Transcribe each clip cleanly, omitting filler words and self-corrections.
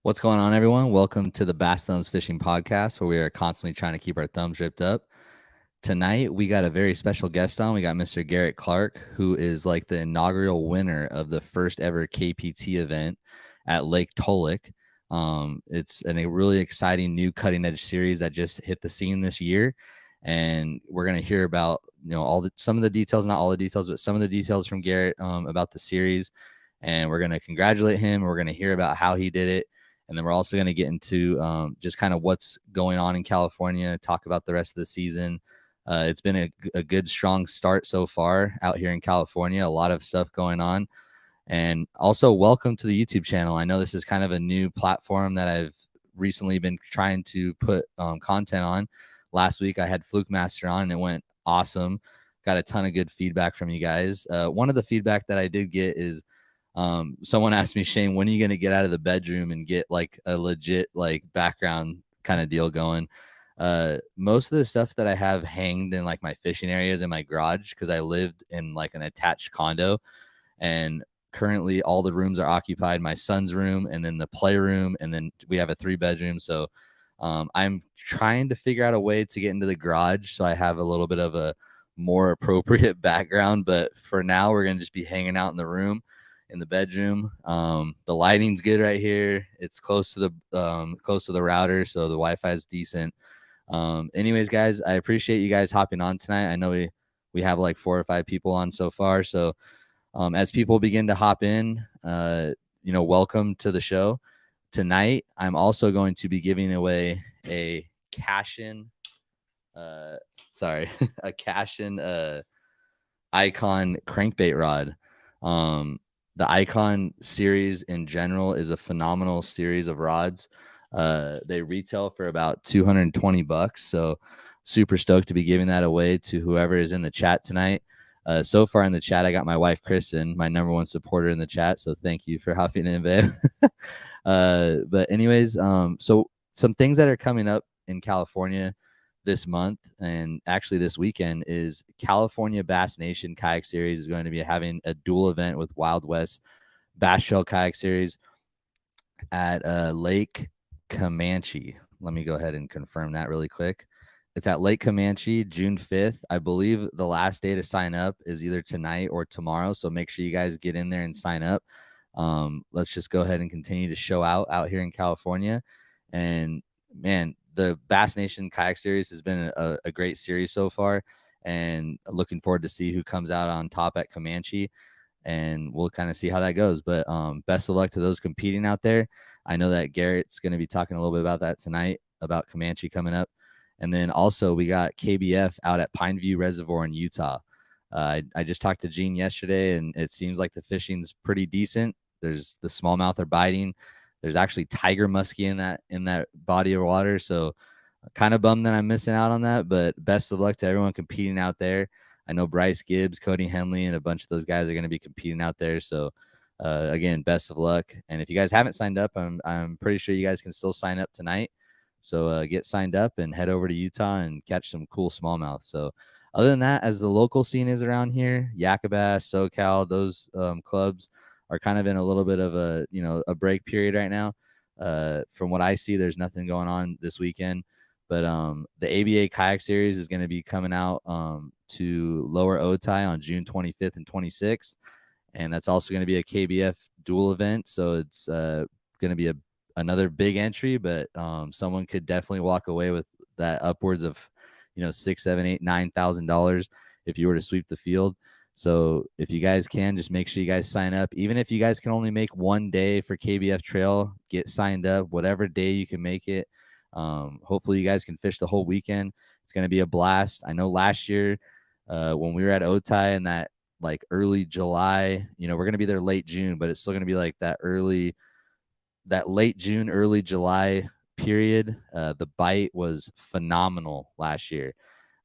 What's going on, everyone? Welcome to the Bass Thumbs Fishing Podcast, where we are constantly trying to keep our thumbs ripped up. Tonight, we got a very special guest on. We got Mr. Garrett Clark, who is like the inaugural winner of the first ever KPT event at Lake Tolek. It's a really exciting new cutting edge series that just hit the scene this year, and we're going to hear about some of the details, not all the details, but some of the details from Garrett about the series. And we're going to congratulate him. We're going to hear about how he did it. And then we're also going to get into just kind of what's going on in California, talk about the rest of the season. It's been a good, strong start so far out here in California. A lot of stuff going on. And also, welcome to the YouTube channel. I know this is kind of a new platform that I've recently been trying to put content on. Last week, I had Fluke Master on, and it went awesome. Got a ton of good feedback from you guys. One of the feedback that I did get is someone asked me, Shane, when are you going to get out of the bedroom and get like a legit like background kind of deal going? Most of the stuff that I have hanged in like my fishing areas in my garage, because I lived in like an attached condo, and currently all the rooms are occupied. My son's room, and then the playroom, and then we have a 3-bedroom. So I'm trying to figure out a way to get into the garage so I have a little bit of a more appropriate background. But for now, we're going to just be hanging out in the room, in the bedroom. The lighting's good right here. It's close to the router, so the Wi-Fi is decent. Anyways, guys, I appreciate you guys hopping on tonight. I know we have like 4 or 5 people on so far. So as people begin to hop in, welcome to the show. Tonight, I'm also going to be giving away a Cashion, a Cashion ICON crankbait rod. The Icon series in general is a phenomenal series of rods. They retail for about $220. So super stoked to be giving that away to whoever is in the chat tonight. So far in the chat, I got my wife, Kristen, my #1 supporter in the chat. So thank you for hopping in, babe. But anyways, so some things that are coming up in California this month, and actually this weekend, is California Bass Nation Kayak Series is going to be having a dual event with Wild West Bass Trail Kayak Series at Lake Comanche. Let me go ahead and confirm that really quick. It's at Lake Comanche, June 5th. I believe the last day to sign up is either tonight or tomorrow. So make sure you guys get in there and sign up. Let's just go ahead and continue to show out here in California. And man, the Bass Nation Kayak Series has been a great series so far. And looking forward to see who comes out on top at Comanche. And we'll kind of see how that goes. But best of luck to those competing out there. I know that Garrett's going to be talking a little bit about that tonight, about Comanche coming up. And then also we got KBF out at Pineview Reservoir in Utah. I just talked to Gene yesterday, and it seems like the fishing's pretty decent. There's the smallmouth are biting. There's actually tiger muskie in that body of water. So kind of bummed that I'm missing out on that, but best of luck to everyone competing out there. I know Bryce Gibbs, Cody Henley, and a bunch of those guys are going to be competing out there. So again, best of luck. And if you guys haven't signed up, I'm pretty sure you guys can still sign up tonight. So get signed up and head over to Utah and catch some cool smallmouth. So other than that, as the local scene is around here, Yakabas, SoCal, those clubs are kind of in a little bit of a break period right now. From what I see, there's nothing going on this weekend. But the ABA Kayak Series is going to be coming out to Lower Otay on June 25th and 26th. And that's also going to be a KBF dual event. So it's going to be another big entry, but someone could definitely walk away with that upwards of, $6,000, $7,000, $8,000, $9,000 if you were to sweep the field. So if you guys can, just make sure you guys sign up. Even if you guys can only make one day for KBF Trail, get signed up, whatever day you can make it. Hopefully you guys can fish the whole weekend. It's going to be a blast. I know last year when we were at Otay in that like early July, we're going to be there late June, but it's still going to be like that late June, early July period. The bite was phenomenal last year.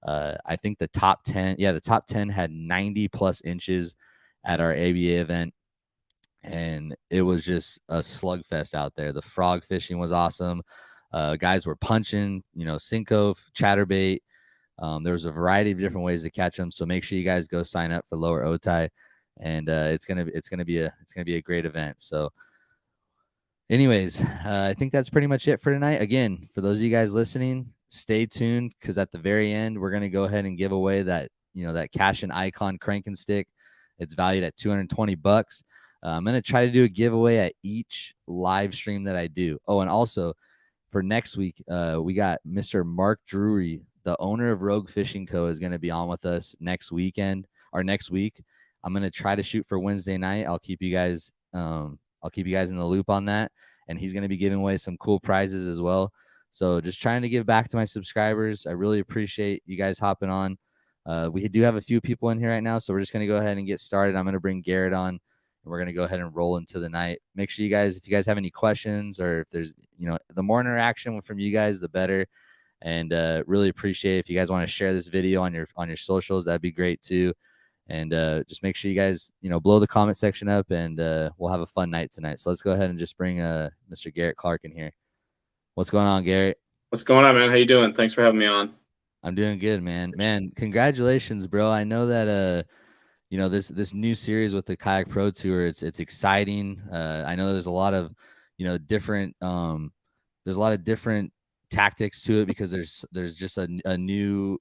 I think the top 10 had 90 plus inches at our ABA event. And it was just a slugfest out there. The frog fishing was awesome. Guys were punching, Cinco, chatterbait. There was a variety of different ways to catch them. So make sure you guys go sign up for Lower Otay, and it's gonna be a great event. So anyways, I think that's pretty much it for tonight. Again, for those of you guys listening, stay tuned because at the very end, we're going to go ahead and give away that, that Cashion ICON Cranking stick. It's valued at $220. I'm going to try to do a giveaway at each live stream that I do. Oh, and also for next week, we got Mr. Mark Drury, the owner of Rogue Fishing Co., is going to be on with us next week. I'm going to try to shoot for Wednesday night. I'll keep you guys in the loop on that. And he's going to be giving away some cool prizes as well. So just trying to give back to my subscribers. I really appreciate you guys hopping on. We do have a few people in here right now, so we're just going to go ahead and get started. I'm going to bring Garrett on, and we're going to go ahead and roll into the night. Make sure if you guys have any questions, or if there's, the more interaction from you guys, the better. And really appreciate if you guys want to share this video on your socials. That'd be great too. And just make sure you guys, blow the comment section up, and we'll have a fun night tonight. So let's go ahead and just bring Mr. Garrett Clark in here. What's going on, Garrett? What's going on, man? How you doing? Thanks for having me on. I'm doing good, man. Man, congratulations, bro. I know that this new series with the Kayak Pro Tour, it's exciting. I know there's a lot of different tactics to it, because there's just a new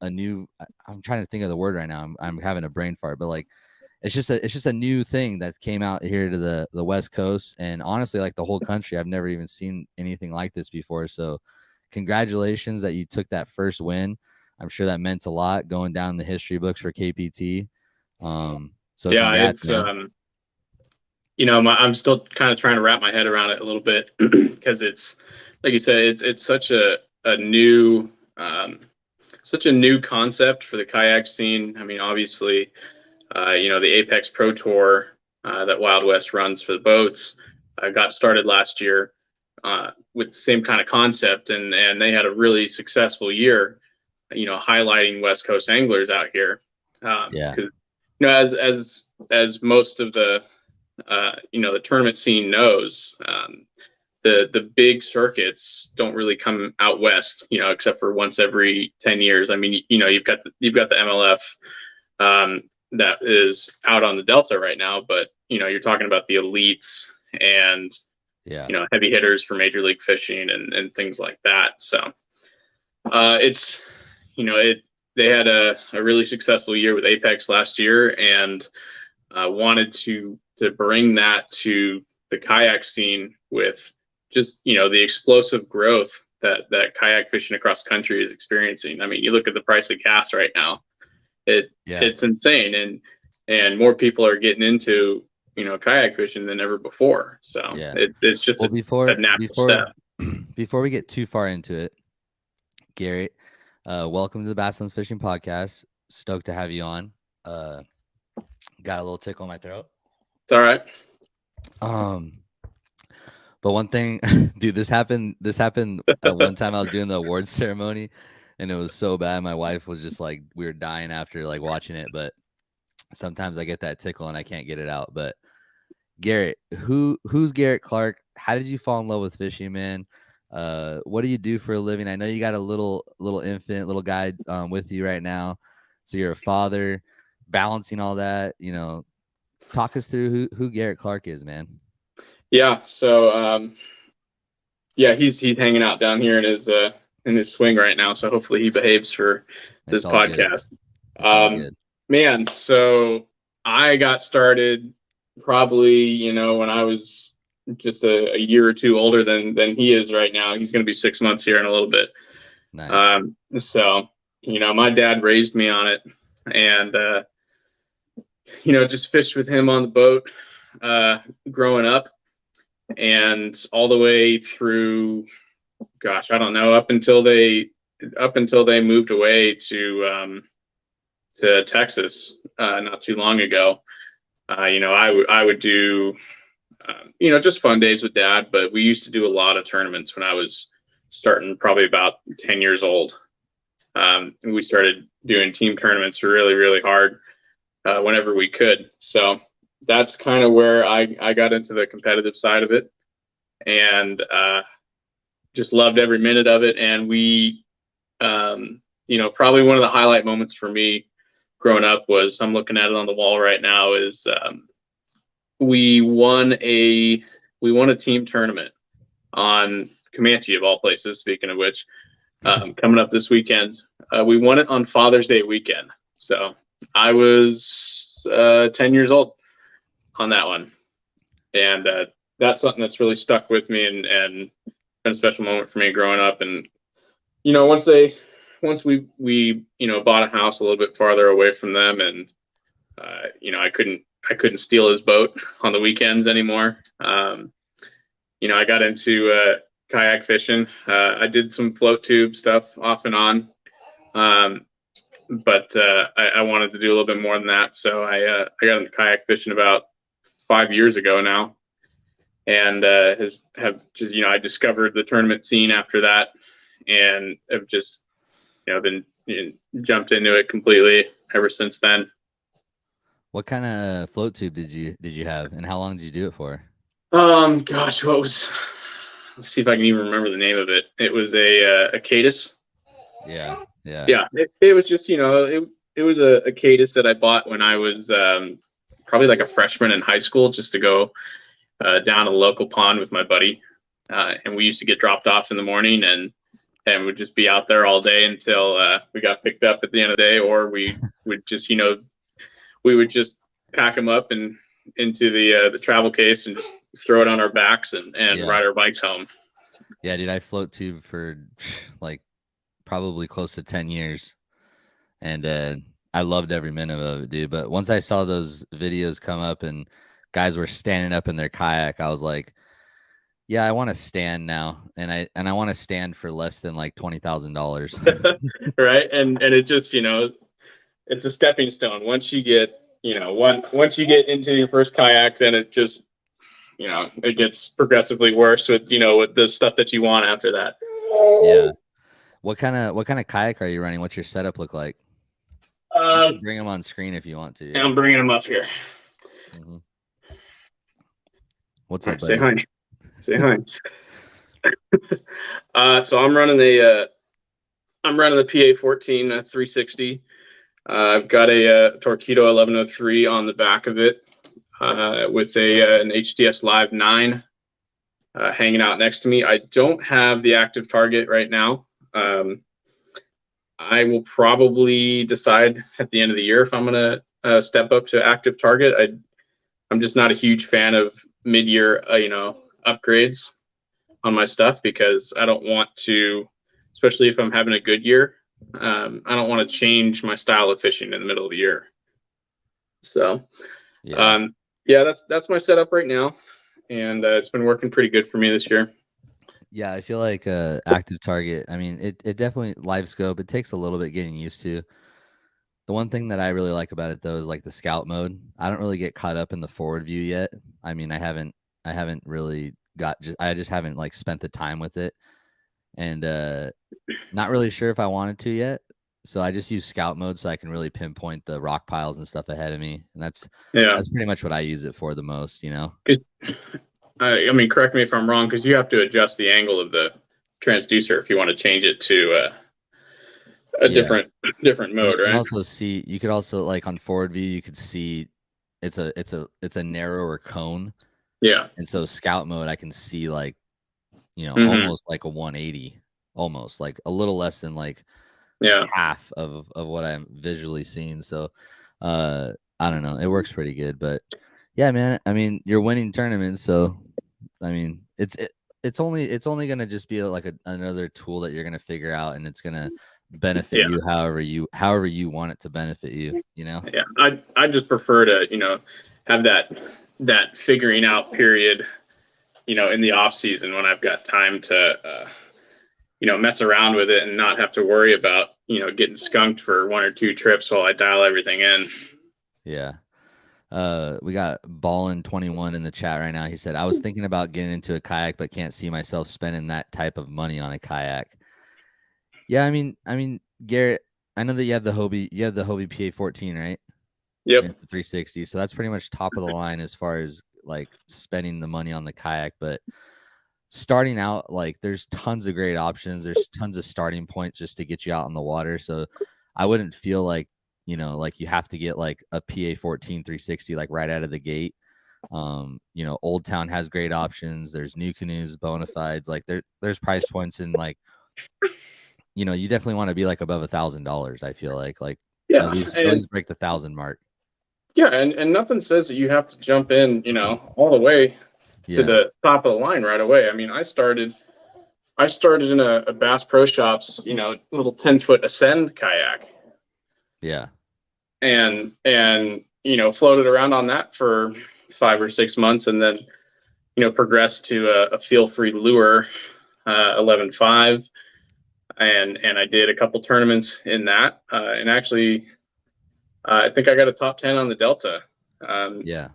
I'm trying to think of the word right now. I'm having a brain fart, but like it's just a new thing that came out here to the West Coast, and honestly, like the whole country. I've never even seen anything like this before. So congratulations that you took that first win. I'm sure that meant a lot going down in the history books for KPT. So yeah, congrats, it's man. I'm still kind of trying to wrap my head around it a little bit because it's, like you said, it's such a new concept for the kayak scene. I mean, obviously, the Apex Pro Tour that Wild West runs for the boats got started last year with the same kind of concept, and they had a really successful year, highlighting West Coast anglers out here. Yeah. As most of the the tournament scene knows, the big circuits don't really come out west, except for once every 10 years. I mean, you've got the MLF that is out on the Delta right now, but you're talking about the elites and heavy hitters for Major League Fishing and things like that. So it's they had a really successful year with Apex last year, and wanted to bring that to the kayak scene with just the explosive growth that kayak fishing across country is experiencing. I mean, you look at the price of gas right now; it's insane, and more people are getting into kayak fishing than ever before. So it's just a natural step. Before we get too far into it, Garrett, welcome to the Basslands Fishing Podcast. Stoked to have you on. Got a little tickle in my throat. It's all right. But one thing, dude, this happened one time I was doing the awards ceremony, and it was so bad. My wife was just like, we were dying after like watching it. But sometimes I get that tickle and I can't get it out. But Garrett, who's Garrett Clark? How did you fall in love with fishing, man? What do you do for a living? I know you got a little little guy with you right now. So you're a father, balancing all that, talk us through who Garrett Clark is, man. Yeah. So, he's hanging out down here in his swing right now. So hopefully he behaves for this podcast. Man, so I got started probably, when I was just a year or two older than he is right now. He's going to be 6 months here in a little bit. Nice. So, my dad raised me on it, and, just fished with him on the boat, growing up, and all the way through, gosh, I don't know, up until they moved away to Texas, not too long ago. I would do, just fun days with Dad, but we used to do a lot of tournaments when I was starting probably about 10 years old. We started doing team tournaments really, really hard whenever we could. So that's kind of where I got into the competitive side of it, and just loved every minute of it. And we, probably one of the highlight moments for me growing up was, I'm looking at it on the wall right now, is we won a we won a team tournament on Comanche, of all places, speaking of which, coming up this weekend. We won it on Father's Day weekend. So I was 10 years old on that one. And that's something that's really stuck with me and been a special moment for me growing up. And, once we bought a house a little bit farther away from them, and, I couldn't steal his boat on the weekends anymore. I got into kayak fishing. I did some float tube stuff off and on. But I wanted to do a little bit more than that. So I got into kayak fishing about 5 years ago now, and I discovered the tournament scene after that, and have just been jumped into it completely ever since then. What kind of float tube did you have, and how long did you do it for? Gosh, let's see if I can even remember the name of it. It was a Cadis. Yeah. It was just it was a Cadis that I bought when I was probably like a freshman in high school, just to go down to the local pond with my buddy, and we used to get dropped off in the morning and would just be out there all day until we got picked up at the end of the day, or we would just we would just pack them up and into the travel case and just throw it on our backs and ride our bikes home. Yeah, dude, I float tube for like probably close to 10 years, and I loved every minute of it, dude. But once I saw those videos come up and guys were standing up in their kayak, I was like, yeah, I want to stand now, and I want to stand for less than like $20,000. Right, and it just it's a stepping stone. Once you get once you get into your first kayak, then it just it gets progressively worse with with the stuff that you want after that. Yeah. What kind of kayak are you running? What's your setup look like? You can bring them on screen if you want to. Yeah. I'm bringing them up here. Mm-hmm. What's up, buddy? Say hi. So I'm running the PA14 360. I've got a Torpedo 1103 on the back of it, with an HDS Live 9 hanging out next to me. I don't have the active target right now. I will probably decide at the end of the year if I'm going to step up to active target. I'm just not a huge fan of mid-year, upgrades on my stuff, because I don't want to, especially if I'm having a good year, I don't want to change my style of fishing in the middle of the year. So, that's my setup right now, and it's been working pretty good for me this year. Yeah, I feel like active target, I mean, it definitely, live scope, it takes a little bit getting used to. The one thing that I really like about it, though, is like the scout mode. I don't really get caught up in the forward view yet. I mean, I haven't really I just haven't like spent the time with it, and not really sure if I wanted to yet. So I just use scout mode so I can really pinpoint the rock piles and stuff ahead of me, and that's pretty much what I use it for the most. I mean, correct me if I'm wrong, because you have to adjust the angle of the transducer if you want to change it to a different mode, right? You could also like on forward view, you could see it's a narrower cone. Yeah. And so scout mode, I can see like, almost like a 180, almost like a little less than like half of what I'm visually seeing. So I don't know, it works pretty good. But yeah, man, I mean, you're winning tournaments, so I mean, it's only gonna just be like another tool that you're gonna figure out, and it's gonna benefit you however you want it to benefit you. Yeah, I just prefer to have that figuring out period in the off season, when I've got time to mess around with it and not have to worry about getting skunked for 1 or 2 trips while I dial everything in. Yeah. We got Ballin21 in the chat right now. He said, I was thinking about getting into a kayak, but can't see myself spending that type of money on a kayak. Yeah, I mean, Garrett, I know that you have the Hobie PA14, right? Yep. It's the 360. So that's pretty much top of the line as far as like spending the money on the kayak. But starting out, like, there's tons of great options. There's tons of starting points just to get you out on the water. So I wouldn't feel like, like you have to get like a PA14 360 like right out of the gate. Old Town has great options. There's New Canoes, Bonafides. Like there's price points in like, you definitely want to be like above $1,000. I feel like Yeah, at least and break the 1,000 mark. yeah, and nothing says that you have to jump in, all the way to Yeah, the top of the line right away. I mean, I started in a Bass Pro Shops, little 10-foot Ascend kayak, yeah, and floated around on that for 5 or 6 months, and then progressed to a feel free lure, 11.5, and I did a couple tournaments in that, and actually I think I got a top 10 on the Delta. Um, yeah,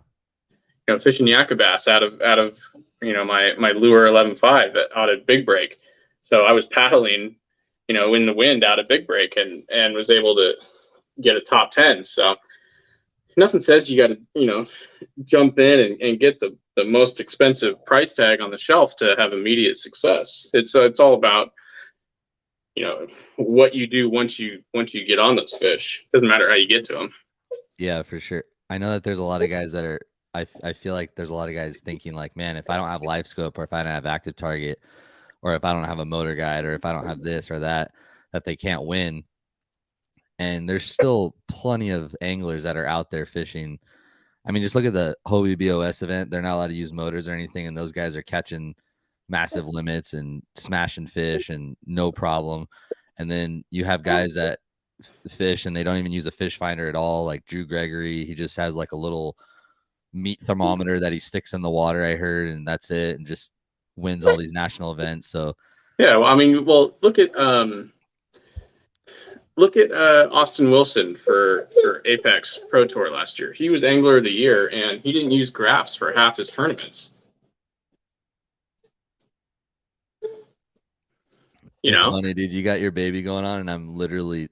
Fishing Yakka bass out of my lure 11.5 out of Big Break. So I was paddling, in the wind out of Big Break, and was able to get a top 10. So nothing says you got to jump in and get the most expensive price tag on the shelf to have immediate success. It's all about what you do once you get on those fish. Doesn't matter how you get to them. yeah, for sure. I know that there's a lot of guys that are. I feel like there's a lot of guys thinking like, man, if I don't have live scope, or if I don't have active target, or if I don't have a motor guide, or if I don't have this or that they can't win. And there's still plenty of anglers that are out there fishing. I mean, just look at the Hobie BOS event. They're not allowed to use motors or anything, and those guys are catching massive limits and smashing fish and no problem. And then you have guys that fish and they don't even use a fish finder at all, like Drew Gregory. He just has like a little meat thermometer that he sticks in the water, I heard, and that's it, and just wins all these national events. So Yeah, well, I mean, look at Austin Wilson for Apex Pro Tour last year. He was Angler of the Year, and he didn't use graphs for half his tournaments. it's funny, dude. You got your baby going on, and I'm literally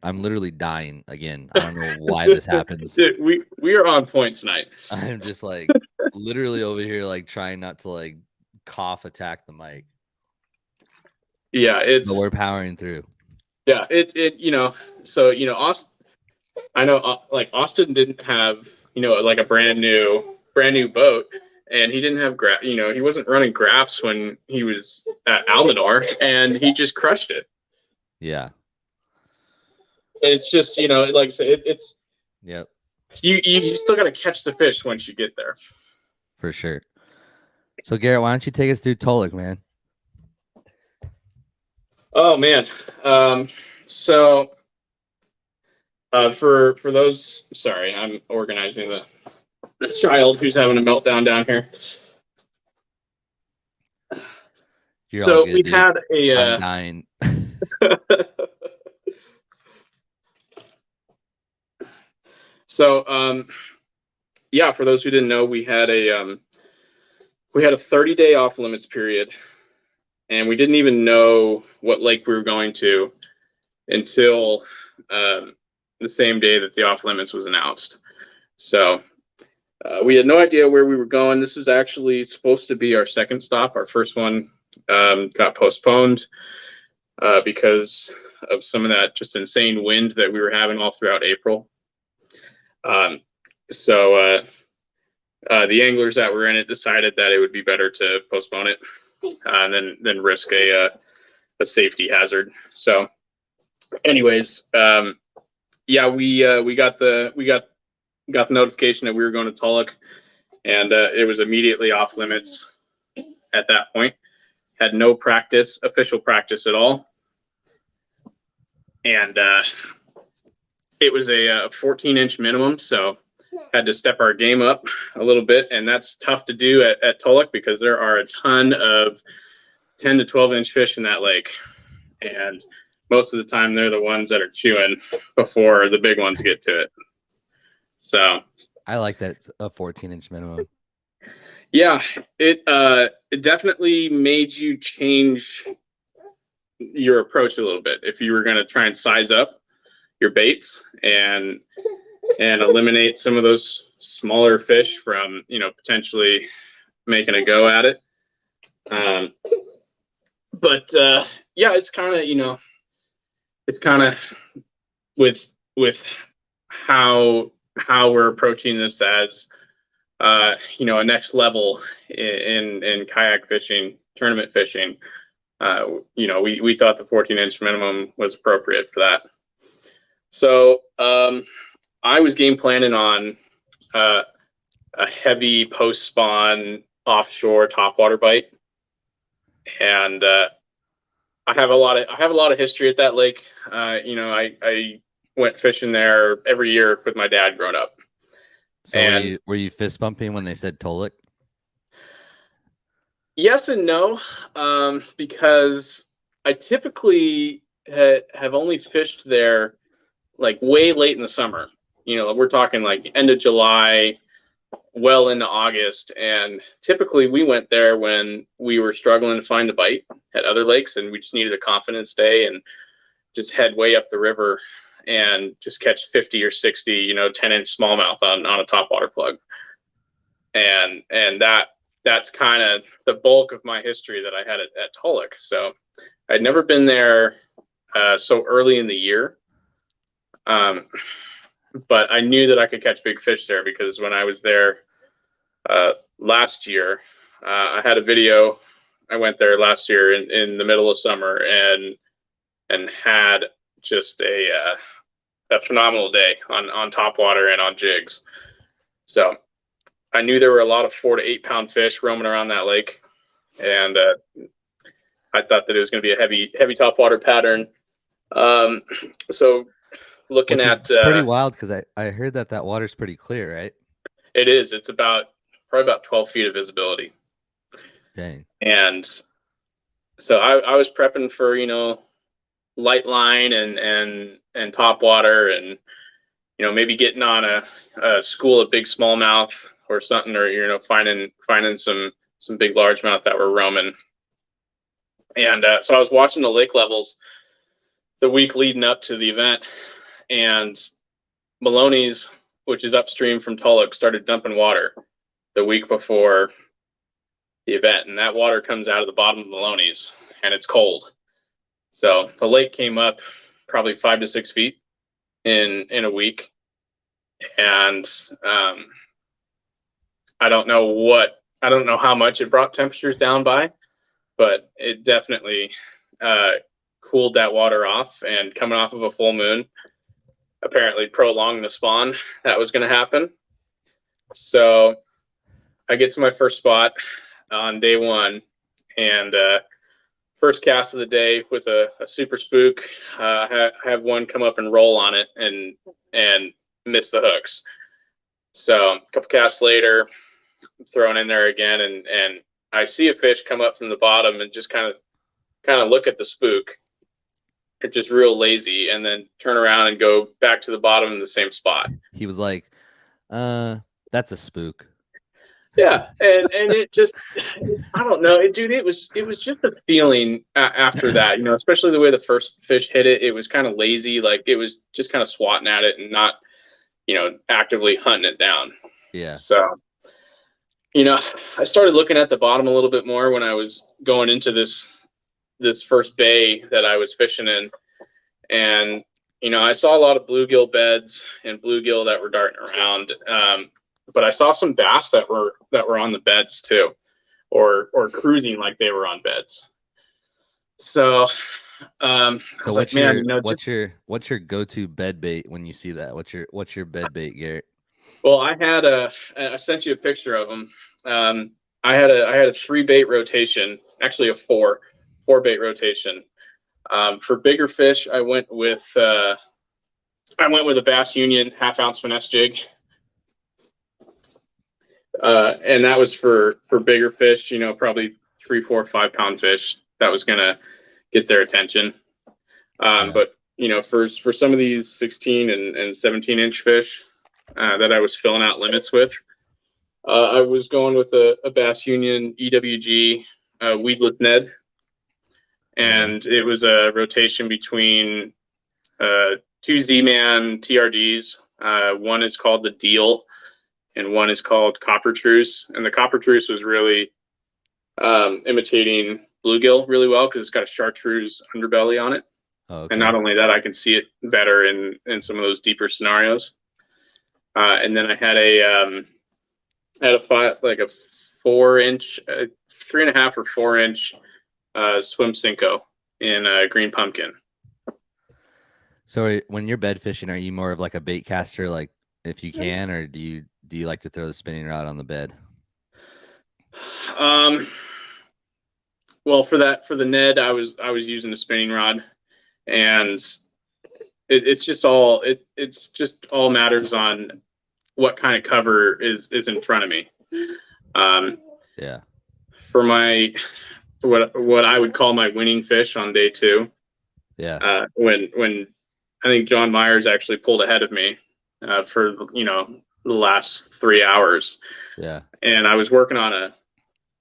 dying again. I don't know why this happens. Dude, we are on point tonight. I'm just like literally over here, like trying not to like cough attack the mic. Yeah, But we're powering through. Yeah, so Austin. I know, like Austin didn't have like a brand new boat, and he didn't have he wasn't running graphs when he was at Almador, and he just crushed it. Yeah. It's just like I said, it's yep. You still got to catch the fish once you get there. For sure. So Garrett, why don't you take us through Tolek, man? Oh man, so for those, sorry, I'm organizing the child who's having a meltdown down here. You're so all good, we dude. had I'm dying. So yeah, for those who didn't know, we had a 30-day off limits period, and we didn't even know what lake we were going to until the same day that the off limits was announced. So we had no idea where we were going. This was actually supposed to be our second stop. Our first one got postponed because of some of that just insane wind that we were having all throughout April. So the anglers that were in it decided that it would be better to postpone it than risk a safety hazard. So anyways, yeah, we got the notification that we were going to Tolek, and it was immediately off limits at that point. Had no official practice at all, and it was a 14-inch minimum, so had to step our game up a little bit, and that's tough to do at Tolek because there are a ton of 10 to 12-inch fish in that lake, and most of the time they're the ones that are chewing before the big ones get to it. So I like that it's a 14-inch minimum. Yeah, it definitely made you change your approach a little bit if you were going to try and size up your baits and eliminate some of those smaller fish from potentially making a go at it. But yeah, it's kind of with how we're approaching this as a next level in kayak fishing, tournament fishing. We thought the 14-inch minimum was appropriate for that. So I was game planning on a heavy post spawn offshore topwater bite, and I have a lot of history at that lake. I went fishing there every year with my dad growing up. So and were you fist bumping when they said Tolik? yes and no, because I typically have only fished there like way late in the summer. We're talking like end of July, well into August. And typically we went there when we were struggling to find a bite at other lakes, and we just needed a confidence day and just head way up the river and just catch 50 or 60, 10-inch smallmouth on a topwater plug. And that's kind of the bulk of my history that I had at Tolik. So I'd never been there so early in the year. But I knew that I could catch big fish there, because when I was there last year, I had a video. I went there last year in the middle of summer and had just a phenomenal day on topwater and on jigs. So I knew there were a lot of 4 to 8 pound fish roaming around that lake, and I thought that it was going to be a heavy topwater pattern. So looking Which at is pretty wild, because I heard that water's pretty clear, right? It is. It's probably about 12 feet of visibility. Dang. And so I was prepping for light line and top water, and maybe getting on a school of big smallmouth or something, or finding some big largemouth that were roaming. And so I was watching the lake levels the week leading up to the event, and Maloney's, which is upstream from Tulloch, started dumping water the week before the event, and that water comes out of the bottom of Maloney's, and it's cold. So the lake came up probably 5 to 6 feet in a week, and I don't know how much it brought temperatures down by, but it definitely cooled that water off. And coming off of a full moon, apparently prolonged the spawn that was going to happen. So I get to my first spot on day one, and first cast of the day with a super spook. Have one come up and roll on it and miss the hooks. So a couple casts later, thrown in there again, and I see a fish come up from the bottom and just kind of look at the spook. It's just real lazy, and then turn around and go back to the bottom in the same spot. He was like, that's a spook. Yeah, and it just, I don't know, dude. It was just a feeling after that, especially the way the first fish hit it. It was kind of lazy, like it was just kind of swatting at it and not, actively hunting it down. Yeah. So, I started looking at the bottom a little bit more when I was going into this first bay that I was fishing in, and I saw a lot of bluegill beds and bluegill that were darting around. But I saw some bass that were on the beds too, or cruising like they were on beds. So, what's your go-to bed bait when you see that? What's your bed bait, Garrett? Well, I sent you a picture of them. I had a 3 bait rotation, actually a 4 bait rotation. For bigger fish, I went with a Bass Union 1/2 ounce finesse jig. And that was for bigger fish, probably 3, 4, 5 pound fish that was going to get their attention. But, for some of these 16 and 17-inch fish that I was filling out limits with, I was going with a Bass Union EWG weedless Ned. And it was a rotation between 2 Z-Man TRDs. One is called the Deal, and one is called Copper Truce. And the Copper Truce was really imitating bluegill really well, because it's got a chartreuse underbelly on it. Oh, okay. And not only that, I can see it better in some of those deeper scenarios. And then I had At a 4-inch, 3.5 or 4-inch swim Cinco in green pumpkin. So when you're bed fishing, are you more of like a bait caster, like if you can, or do you like to throw the spinning rod on the bed? Well, for the Ned, I was using a spinning rod, and it's just all matters on what kind of cover is in front of me. Yeah. For my what I would call my winning fish on day 2. Yeah. When I think John Myers actually pulled ahead of me for the last 3 hours. Yeah. And I was working on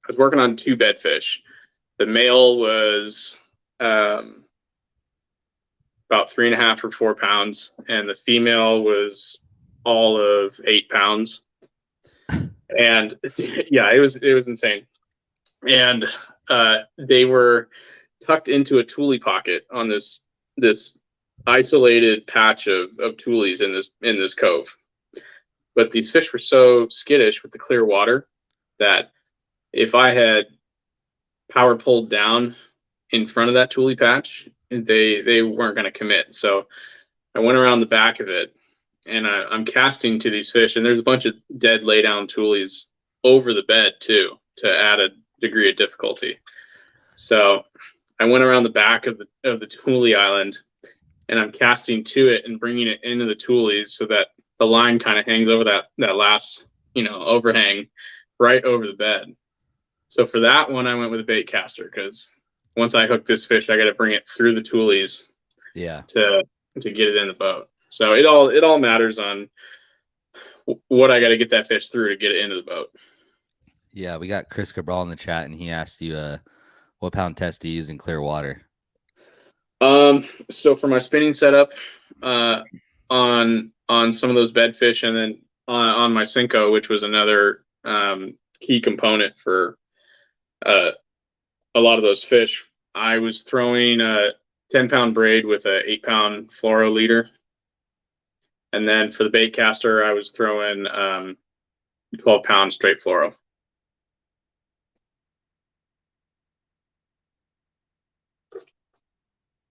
2 bedfish. The male was about 3.5 or 4 pounds, and the female was all of 8 pounds. And yeah, it was insane. And they were tucked into a tule pocket on this isolated patch of tules in this cove. But these fish were so skittish with the clear water that if I had power pulled down in front of that tule patch, they weren't going to commit. So I went around the back of it, and I'm casting to these fish, and there's a bunch of dead lay down tules over the bed too, to add a degree of difficulty. So I went around the back of the tule island, and I'm casting to it and bringing it into the tules so that the line kind of hangs over that last overhang right over the bed. So for that one, I went with a bait caster, because once I hook this fish, I got to bring it through the tules, Yeah, to get it in the boat. So it all matters on what I got to get that fish through to get it into the boat. Yeah, we got Chris Cabral in the chat, and he asked you, what pound test do you use in clear water? So for my spinning setup, on some of those bedfish, and then on my Cinco, which was another key component for a lot of those fish, I was throwing a 10-pound braid with a 8-pound fluoro leader. And then for the bait caster, I was throwing 12-pound straight fluoro.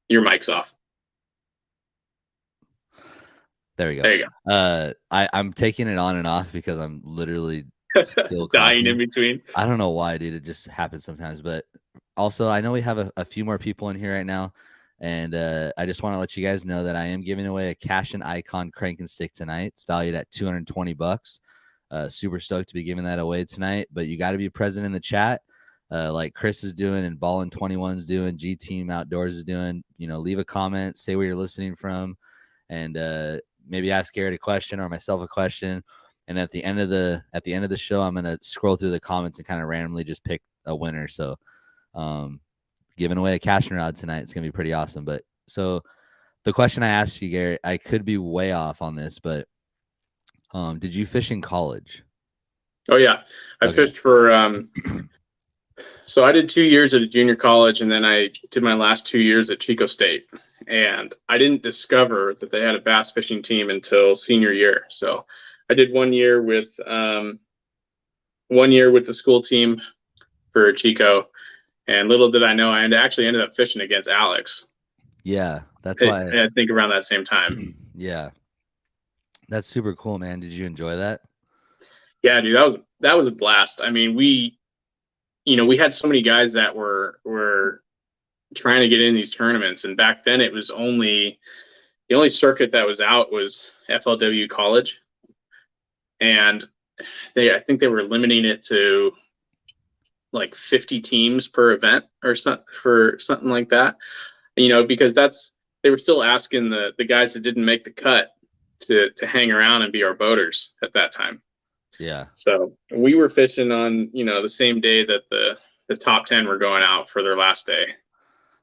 Your mic's off. There we go. There you go. I'm taking it on and off because I'm literally still dying coughing. in between. I don't know why, dude. It just happens sometimes. But also, I know we have a few more people in here right now, and I just want to let you guys know that I am giving away a Cashion ICON Cranking stick tonight. It's valued at $220. Super stoked to be giving that away tonight. But you got to be present in the chat, like Chris is doing, and Ballin 21's doing, G Team Outdoors is doing. Leave a comment, say where you're listening from, and maybe ask Garrett a question or myself a question. And at the end of the show, I'm gonna scroll through the comments and kind of randomly just pick a winner. So, giving away a Cashion rod tonight. It's gonna be pretty awesome. But so, the question I asked you, Garrett, I could be way off on this, but did you fish in college? Oh yeah, I fished for. So I did 2 years at a junior college, and then I did my last 2 years at Chico State. And I didn't discover that they had a bass fishing team until senior year. So I did 1 year with 1 year with the school team for Chico, and little did I know, I actually ended up fishing against Alex. Yeah, that's why. I think around that same time. Yeah, that's super cool, man. Did you enjoy that? Yeah, dude, that was a blast. I mean, we had so many guys that were trying to get in these tournaments, and back then it was the only circuit that was out was FLW College, and I think they were limiting it to like 50 teams per event or something like that. Because they were still asking the guys that didn't make the cut to hang around and be our boaters at that time. Yeah. So we were fishing on the same day that the top 10 were going out for their last day.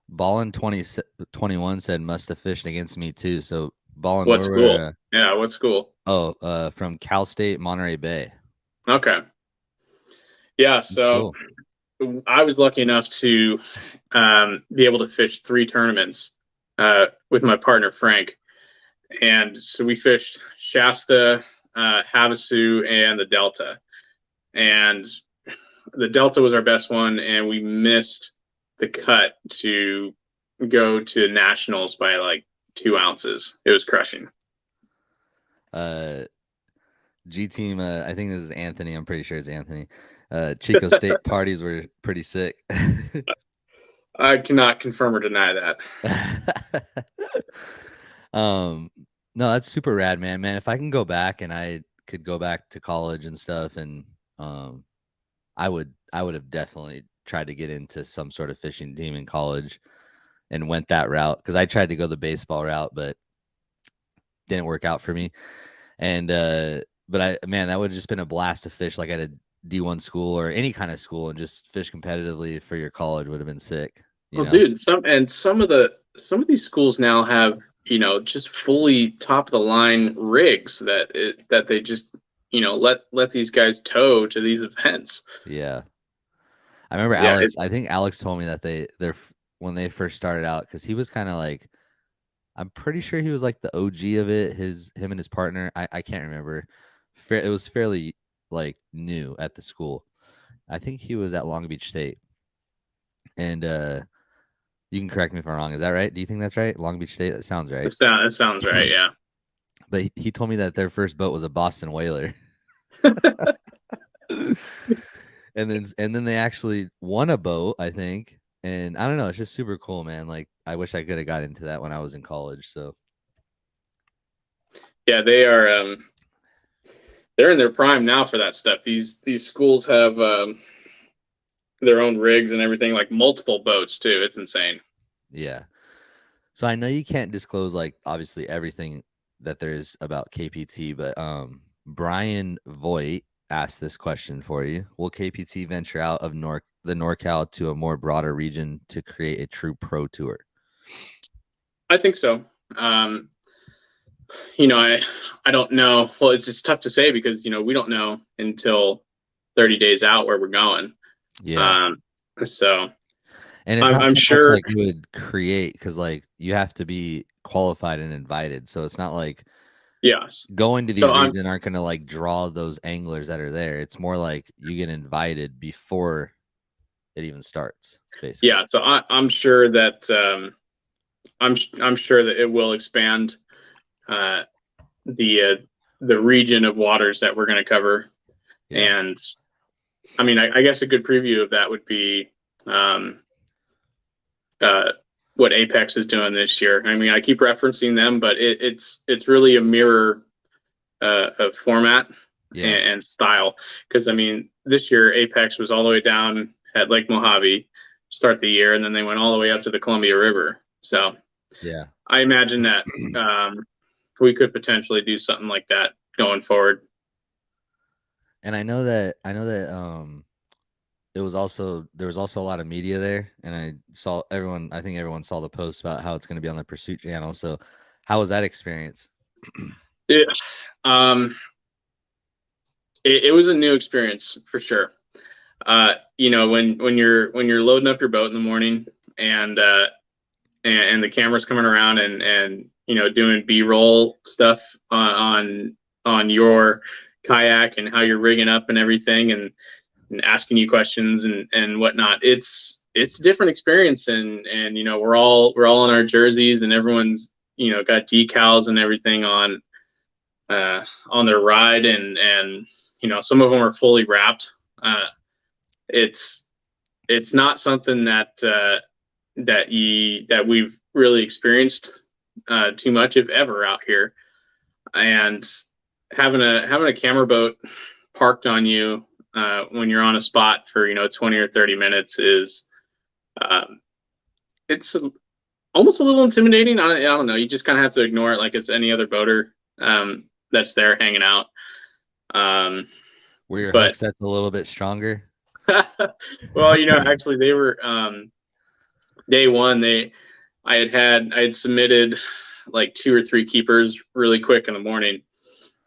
Ballin 2021 said must have fished against me too. So Ballin, what school? Yeah, what school? Oh, from Cal State, Monterey Bay. Okay. Yeah, so cool. I was lucky enough to be able to fish 3 tournaments with my partner Frank, and so we fished Shasta, Havasu, and the Delta. and the Delta was our best one, and we missed the cut to go to nationals by like 2 ounces. It was crushing. G team, I think this is Anthony. I'm pretty sure it's Anthony. Chico State parties were pretty sick. I cannot confirm or deny that. No, that's super rad, man. If I can go back and I could go back to college and stuff, and I would have definitely tried to get into some sort of fishing team in college and went that route, because I tried to go the baseball route, but didn't work out for me. And but that would have just been a blast to fish like at a D1 school or any kind of school, and just fish competitively for your college would have been sick. Well, dude, some of these schools now have, just fully top of the line rigs that they just, let these guys tow to these events. Yeah. I remember Alex. I think Alex told me that they're when they first started out, because he was kind of like, I'm pretty sure he was like the OG of it. Him and his partner. I can't remember. It was fairly like new at the school. I think he was at Long Beach State. And you can correct me if I'm wrong. Is that right? Do you think that's right? Long Beach State? That sounds right. That sounds right, yeah. But he told me that their first boat was a Boston Whaler. and then they actually won a boat, I think. And I don't know, it's just super cool, man. Like, I wish I could have got into that when I was in college. So yeah, they're in their prime now for that stuff. These schools have their own rigs and everything, like multiple boats too. It's insane. Yeah. So I know you can't disclose like obviously everything that there is about KPT, but Brian Voigt asked this question for you. Will KPT venture out of the NorCal to a more broader region to create a true pro tour? I think so. I don't know. Well, it's just tough to say because, we don't know until 30 days out where we're going. Yeah. So, and it's I'm sure like you would create, because like you have to be qualified and invited. So it's not like going to these regions aren't going to like draw those anglers that are there. It's more like you get invited before it even starts, basically. Yeah. So I'm sure that I'm sure that it will expand the region of waters that we're going to cover. Yeah. And I mean, I guess a good preview of that would be what Apex is doing this year. I mean, I keep referencing them, but it's really a mirror of format and style. Because I mean, this year Apex was all the way down at Lake Mojave start the year, and then they went all the way up to the Columbia River. So yeah, I imagine that we could potentially do something like that going forward. And I know that there was also a lot of media there, and I think everyone saw the post about how it's going to be on the Pursuit channel. So how was that experience? It was a new experience for sure. When you're loading up your boat in the morning and the camera's coming around and doing B-roll stuff on your kayak and how you're rigging up and everything and asking you questions and whatnot. It's a different experience, and we're all in our jerseys, and everyone's got decals and everything on their ride, and some of them are fully wrapped. It's not something that we've really experienced too much, if ever, out here. And having a camera boat parked on you when you're on a spot for 20 or 30 minutes is it's almost a little intimidating. I don't know. You just kind of have to ignore it like it's any other boater that's there hanging out. Were your hook sets a little bit stronger? Well, actually they were day one. I had submitted like 2 or 3 keepers really quick in the morning,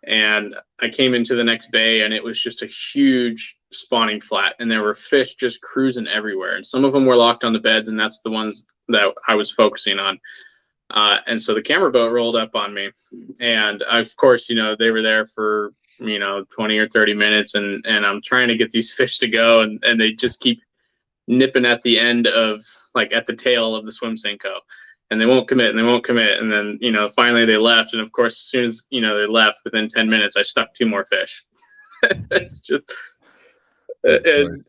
and I came into the next bay and it was just a huge spawning flat, and there were fish just cruising everywhere, and some of them were locked on the beds, and that's the ones that I was focusing on. And so the camera boat rolled up on me, and of course, they were there for 20 or 30 minutes, and I'm trying to get these fish to go, and they just keep nipping at the end of, like, at the tail of the swim Senko, and they won't commit, and they won't commit, and then finally they left, and of course as soon as they left, within 10 minutes I stuck 2 more fish. It's just and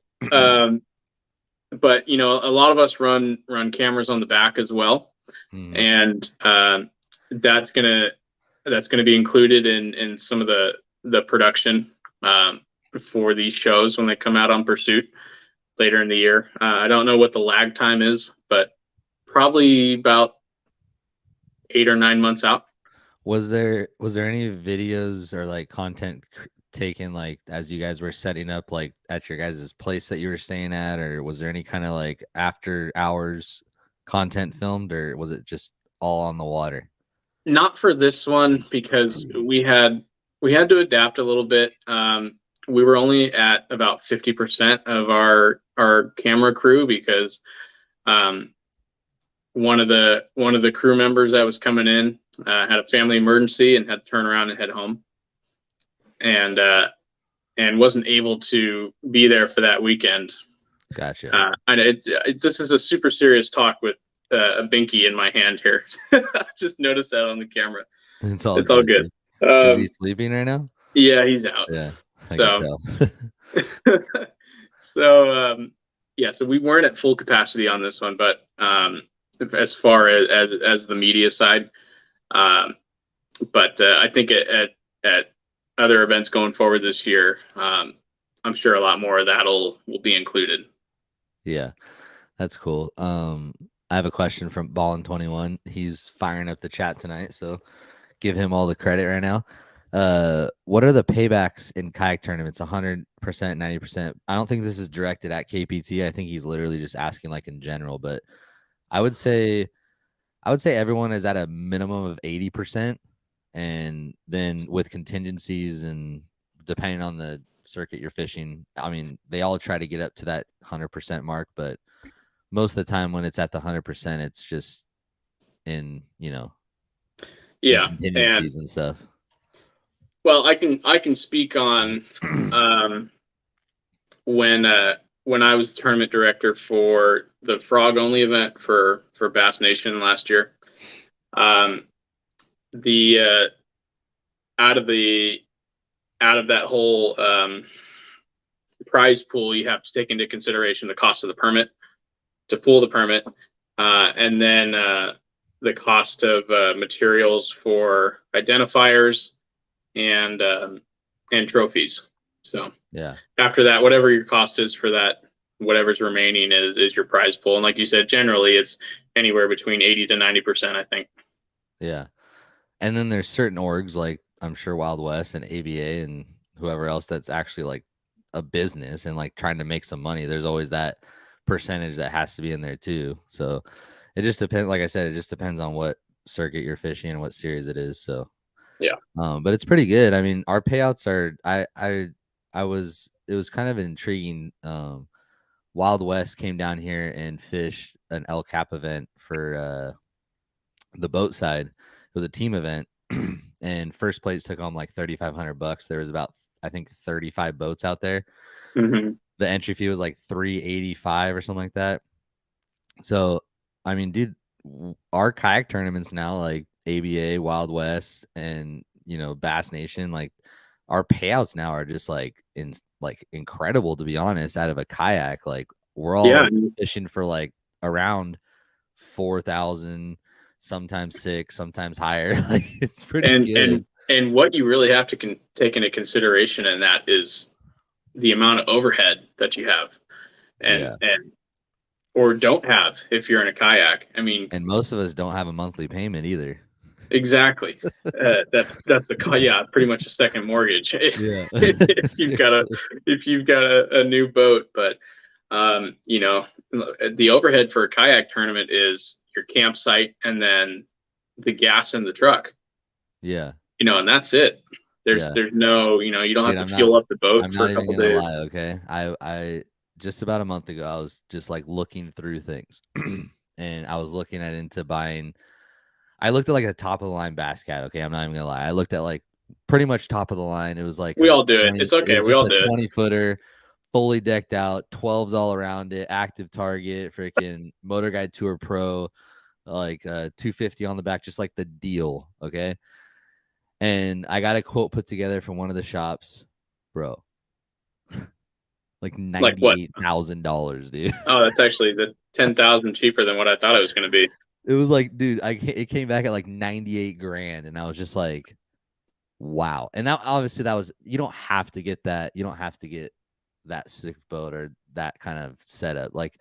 but a lot of us run cameras on the back as well. And that's gonna be included in some of the production for these shows when they come out on Pursuit later in the year. I don't know what the lag time is, but probably about 8 or 9 months out. Was there any videos or like content taken like as you guys were setting up like at your guys' place that you were staying at, or was there any kind of like after hours content filmed, or was it just all on the water? Not for this one, because we had to adapt a little bit. We were only at about 50% of our camera crew, because one of the crew members that was coming in had a family emergency and had to turn around and head home, and wasn't able to be there for that weekend. Gotcha. And this is a super serious talk with a binky in my hand here. I just noticed that on the camera. It's all good. Is he sleeping right now? Yeah, he's out. Yeah. So so we weren't at full capacity on this one, but as far as the media side, but I think at other events going forward this year, I'm sure a lot more of that will be included. Yeah, that's cool. I have a question from Ballin21. He's firing up the chat tonight, so give him all the credit right now. What are the paybacks in kayak tournaments? 100%, 90%? I don't think this is directed at KPT. I think he's literally just asking like in general, but I would say everyone is at a minimum of 80%, and then with contingencies and depending on the circuit you're fishing, I mean, they all try to get up to that 100% mark, but most of the time when it's at the 100%, it's just in contingencies and stuff. Well, I can speak on when I was the tournament director for the frog only event for Bass Nation last year. The out of that whole prize pool, you have to take into consideration the cost of the permit to pull the permit, and then the cost of materials for identifiers and trophies. So yeah, after that, whatever your cost is for that, whatever's remaining is your prize pool. And like you said, generally it's anywhere between 80 to 90%, I think. Yeah. And then there's certain orgs like I'm sure Wild West and ABA and whoever else that's actually like a business and like trying to make some money. There's always that percentage that has to be in there too. So it just depends. Like I said, it just depends on what circuit you're fishing and what series it is. So yeah. But it's pretty good. I mean, our payouts are it was kind of intriguing. Wild West came down here and fished an El Cap event for the boat side. It was a team event, and first place took home like $3,500. There was about, I think, 35 boats out there. Mm-hmm. The entry fee was like $385 or something like that. So, I mean, dude, our kayak tournaments now, like ABA, Wild West, and Bass Nation, like our payouts now are just like incredible, to be honest. Out of a kayak, like we're all fishing for like around 4,000, sometimes 6, sometimes higher. Like it's pretty good. And what you really have to take into consideration in that is the amount of overhead that you have, and or don't have if you're in a kayak. I mean, and most of us don't have a monthly payment either. Exactly. That's pretty much a second mortgage. Yeah. if you've got a new boat, but the overhead for a kayak tournament is your campsite and then the gas in the truck. Yeah. And that's it. There's no, you don't have to fuel up the boat for a couple days. Lie, okay. I just about a month ago, I was just like looking through things and I was looking into buying. I looked at like a top of the line Bass Cat. Okay. I'm not even gonna lie. I looked at like pretty much top of the line. It was like We all do it. It's it okay. was We just all a do it. 20-footer, fully decked out, 12s all around it, active target, freaking Motor Guide Tour Pro, like 250 on the back, just like the deal. Okay. And I got a quote put together from one of the shops, bro. Like Like what? $98,000, dude. Oh, that's actually the 10,000 cheaper than what I thought it was going to be. It was like, dude, it came back at like 98 grand, and I was just like, wow. And now, obviously, that was, you don't have to get that. You don't have to get that sick boat or that kind of setup. Like,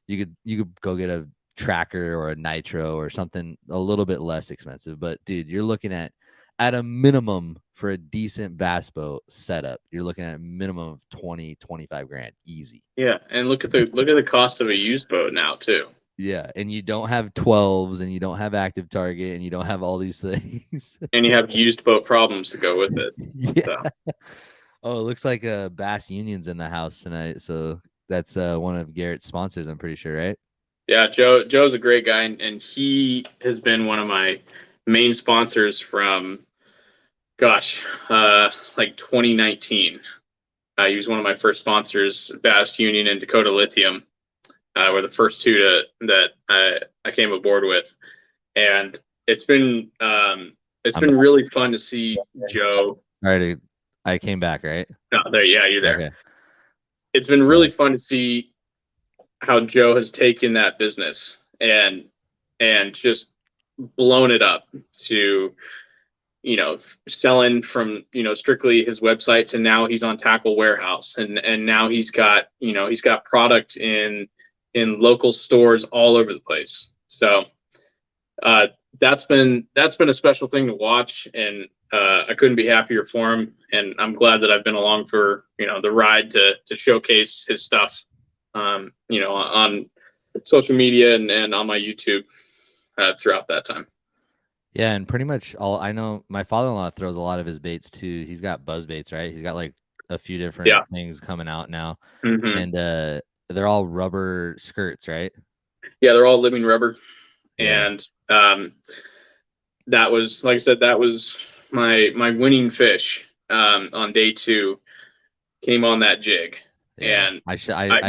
you could go get a tracker or a nitro or something a little bit less expensive. But dude, you're looking at a minimum for a decent bass boat setup, you're looking at a minimum of 20-25 grand easy. Yeah, and look at the cost of a used boat now too. Yeah, and you don't have 12s, and you don't have active target, and you don't have all these things. And you have used boat problems to go with it. Yeah. So. Oh, it looks like Bass Union's in the house tonight. So that's one of Garrett's sponsors, I'm pretty sure, right? Yeah, Joe's a great guy, and he has been one of my main sponsors from, gosh, like 2019. He was one of my first sponsors. Bass Union and Dakota Lithium were the first two that I came aboard with, and it's been really fun to see Joe. All right, I came back, right? Oh, there, yeah, you're there. Okay. It's been really fun to see how Joe has taken that business and just blown it up to, selling from, strictly his website to now he's on Tackle Warehouse, and now he's got product in local stores all over the place. So that's been a special thing to watch, and I couldn't be happier for him. And I'm glad that I've been along for the ride to showcase his stuff, on social media and on my YouTube throughout that time. Yeah, and pretty much all I know, my father-in-law throws a lot of his baits too. He's got buzz baits, right? He's got like a few different things coming out now, and they're all rubber skirts, right? Yeah, they're all living rubber, Yeah. and that was, like I said, that was my winning fish on day 2. Came on that jig. Yeah. And I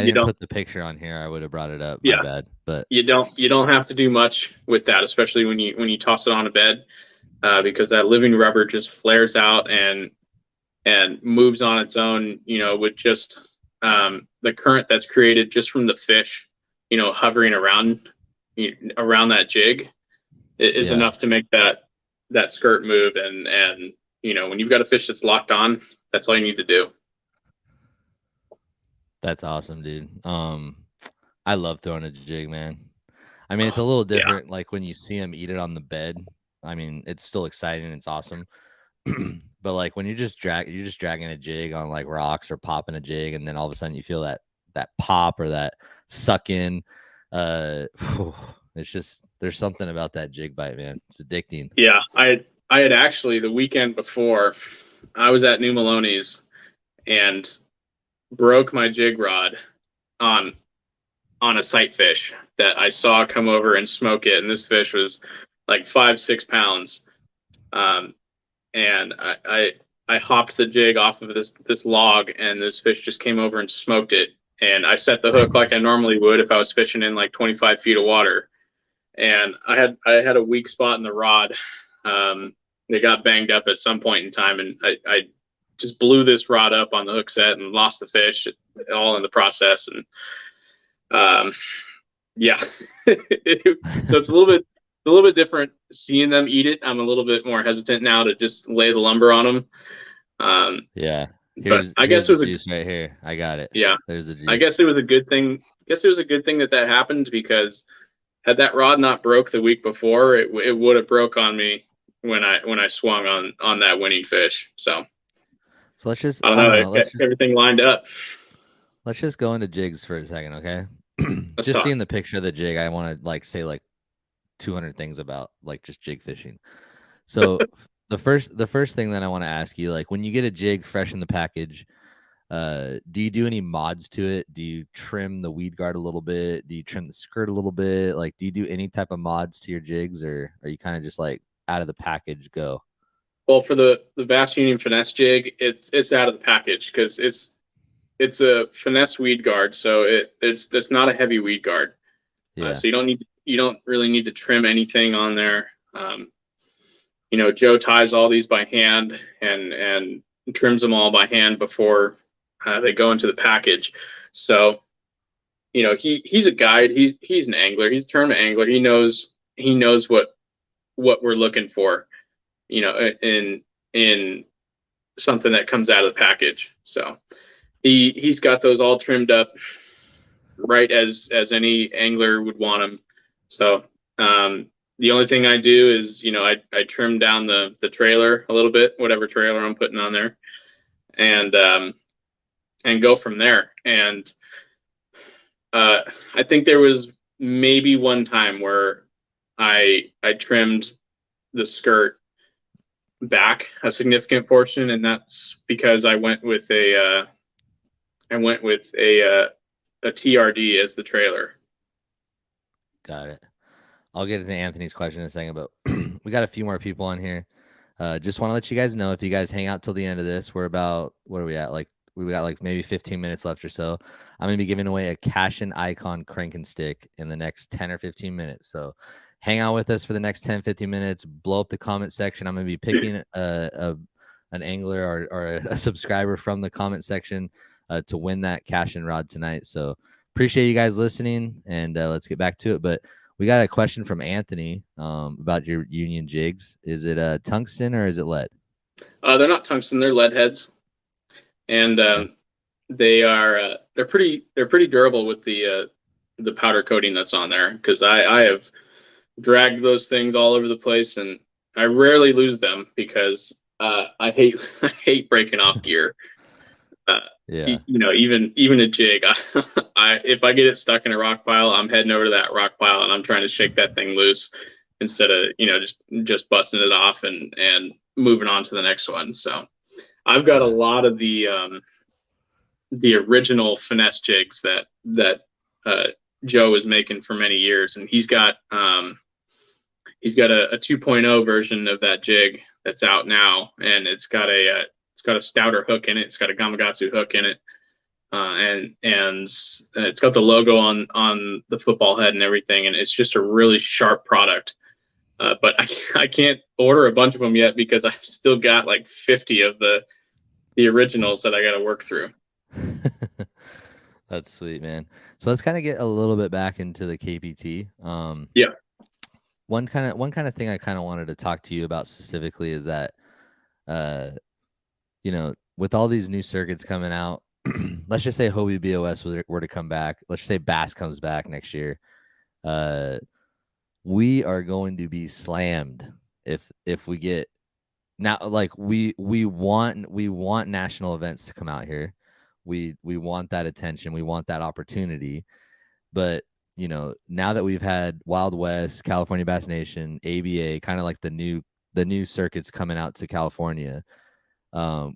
didn't put the picture on here. I would have brought it up. My bad. But you don't have to do much with that, especially when you toss it on a bed, because that living rubber just flares out and moves on its own, with just the current that's created just from the fish, hovering around that jig is enough to make that skirt move. And when you've got a fish that's locked on, that's all you need to do. That's awesome, dude. I love throwing a jig, man. I mean, it's a little different. Like when you see them eat it on the bed. I mean, it's still exciting. It's awesome. But like when you're just dragging a jig on like rocks or popping a jig, and then all of a sudden you feel that pop or that suck in. It's just, there's something about that jig bite, man. It's addicting. Yeah, I had actually, the weekend before, I was at New Maloney's and broke my jig rod on a sight fish that I saw come over and smoke it, and this fish was like 5-6 pounds, and I hopped the jig off of this log, and this fish just came over and smoked it, and I set the hook like I normally would if I was fishing in like 25 feet of water, and I had a weak spot in the rod. They got banged up at some point in time, and I just blew this rod up on the hook set and lost the fish all in the process. And yeah, so it's a little bit different seeing them eat it. I'm a little bit more hesitant now to just lay the lumber on them. Yeah. But I guess it was the juice right here. I got it. Yeah. There's the juice. I guess it was a good thing. That happened, because had that rod not broke the week before, it would have broke on me when I swung on that winning fish. So let's just, I don't know, everything lined up. Let's just go into jigs for a second, okay? Just talk. Seeing the picture of the jig, I want to like say like 200 things about like just jig fishing. So the first thing that I want to ask you, like when you get a jig fresh in the package, do you do any mods to it? Do you trim the weed guard a little bit? Do you trim the skirt a little bit? Like, do you do any type of mods to your jigs, or are you kind of just like out of the package go? Well, for the Bass Union finesse jig, it's out of the package because it's a finesse weed guard, so it's not a heavy weed guard. Yeah. So you don't really need to trim anything on there. Joe ties all these by hand and trims them all by hand before they go into the package. So he's a guide. He's an angler. He's a tournament angler. He knows what we're looking for. In something that comes out of the package. So he's got those all trimmed up right as any angler would want them. So the only thing I do is I trim down the trailer a little bit, whatever trailer I'm putting on there, and go from there. And I think there was maybe one time where I trimmed the skirt back a significant portion, and that's because I went with a TRD as the trailer. Got it. I'll get into Anthony's question in a second, but we got a few more people on here. Just want to let you guys know, if you guys hang out till the end of this, we're about, what are we at? Like, we got like maybe 15 minutes left or so. I'm going to be giving away a Cashion ICON Cranking stick in the next 10 or 15 minutes. So hang out with us for the next 10, 15 minutes. Blow up the comment section. I'm going to be picking an angler or a subscriber from the comment section to win that Cashion rod tonight. So appreciate you guys listening, and let's get back to it. But we got a question from Anthony about your Union jigs. Is it tungsten or is it lead? They're not tungsten. They're lead heads, and they're pretty durable with the powder coating that's on there, because I have dragged those things all over the place, and I rarely lose them because I hate breaking off gear. Yeah. Even a jig, if I get it stuck in a rock pile, I'm heading over to that rock pile and I'm trying to shake that thing loose instead of just busting it off and moving on to the next one. So I've got a lot of the original finesse jigs that Joe was making for many years, and he's got a 2.0 version of that jig that's out now, and it's got a stouter hook in it. It's got a Gamakatsu hook in it, and it's got the logo on the football head and everything, and it's just a really sharp product. But I can't order a bunch of them yet because I've still got like 50 of the originals that I got to work through. That's sweet, man. So let's kind of get a little bit back into the KPT. Yeah. One kind of thing I kind of wanted to talk to you about specifically is that, with all these new circuits coming out, let's just say Hobie BOS were to come back. Let's just say Bass comes back next year. We are going to be slammed if we get now. Like we want national events to come out here. We want that attention. We want that opportunity. But now that we've had Wild West, California Bass Nation, ABA, kind of like the new circuits coming out to California,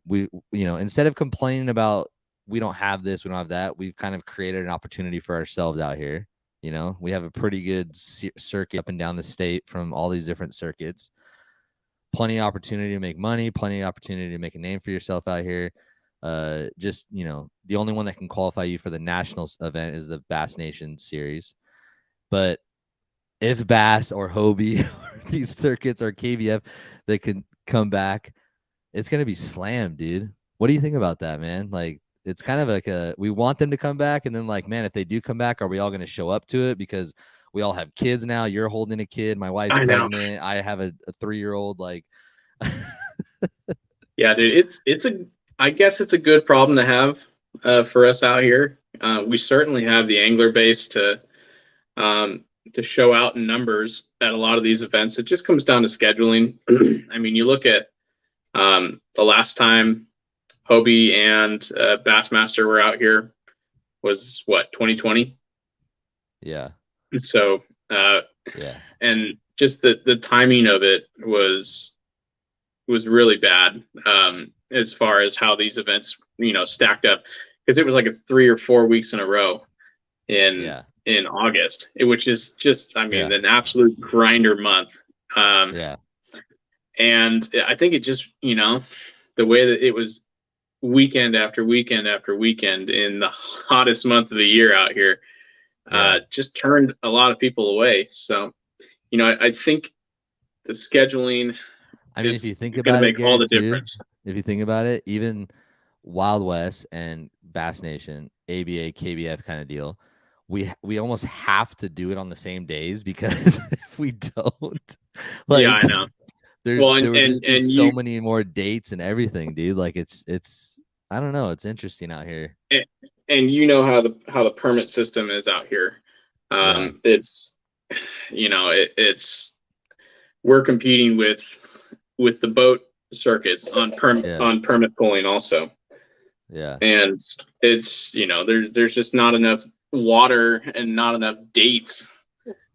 we instead of complaining about we don't have this, we don't have that, we've kind of created an opportunity for ourselves out here. We have a pretty good circuit up and down the state from all these different circuits. Plenty of opportunity to make money, plenty of opportunity to make a name for yourself out here. Just the only one that can qualify you for the national event is the Bass Nation series. But if Bass or Hobie or these circuits or KVF, they can come back, it's gonna be slammed, dude. What do you think about that, man? Like, it's kind of like we want them to come back, and then like, man, if they do come back, are we all gonna show up to it? Because we all have kids now. You're holding a kid. My wife's pregnant. I have a 3-year-old. Like, yeah, dude, I guess it's a good problem to have for us out here. We certainly have the angler base to show out in numbers at a lot of these events. It just comes down to scheduling. I mean, you look at the last time Hobie and Bassmaster were out here was what, 2020? Yeah. So yeah, and just the timing of it was really bad. As far as how these events, stacked up, because it was like a 3 or 4 weeks in a row in August, which is just, an absolute grinder month. And I think it just, the way that it was weekend after weekend after weekend in the hottest month of the year out here, just turned a lot of people away. So, I think the scheduling I mean, is if you think going to about it, make all Garrett, the too, difference. if you think about it, even Wild West and Bass Nation, ABA, KBF kind of deal, we almost have to do it on the same days because if we don't, Yeah, like, I know. Well, there would just be and so many more dates and everything, dude. Like, it's I don't know, it's interesting out here. and you know how the permit system is out here. Yeah, It's it's we're competing with the boat circuits yeah, on permit pulling also, yeah, and it's there's just not enough water and not enough dates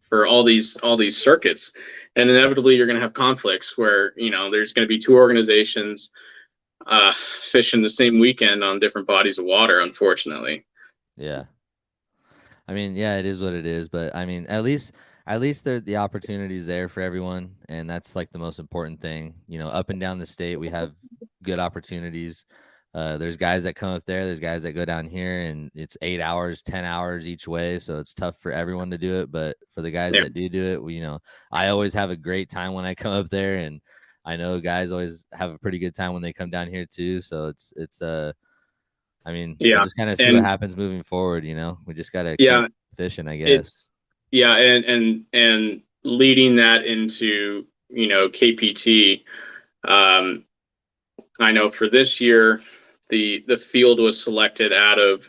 for all these circuits, and inevitably you're going to have conflicts where there's going to be two organizations fishing the same weekend on different bodies of water, unfortunately. yeah. I mean, yeah, it is what it is, but I mean, at least the opportunities there for everyone, and that's like the most important thing. You know, up and down the state, we have good opportunities. There's guys that come up there, there's guys that go down here, and it's 8 hours, 10 hours each way, so it's tough for everyone to do it. But for the guys Yeah, that do it, I always have a great time when I come up there, and I know guys always have a pretty good time when they come down here too. So it's I mean, we'll yeah, just kind of see what and happens moving forward. We just got to keep yeah, fishing, I guess. it's yeah, and leading that into KPT. Um, I know for this year, the field was selected out of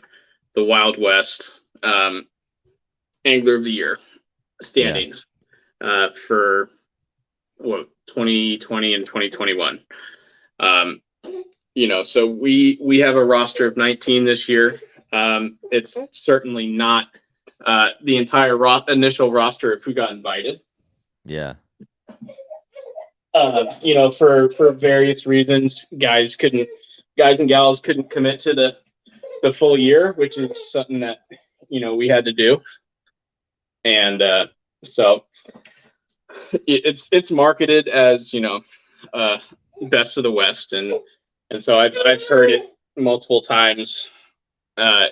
the Wild West Angler of the Year Yeah. standings for what 2020 and 2021. Um, so we have a roster of 19 this year. It's certainly not the entire initial roster of who got invited. Yeah. For various reasons, guys and gals couldn't commit to the full year, which is something that we had to do, and so it's marketed as uh, best of the West, and so I've heard it multiple times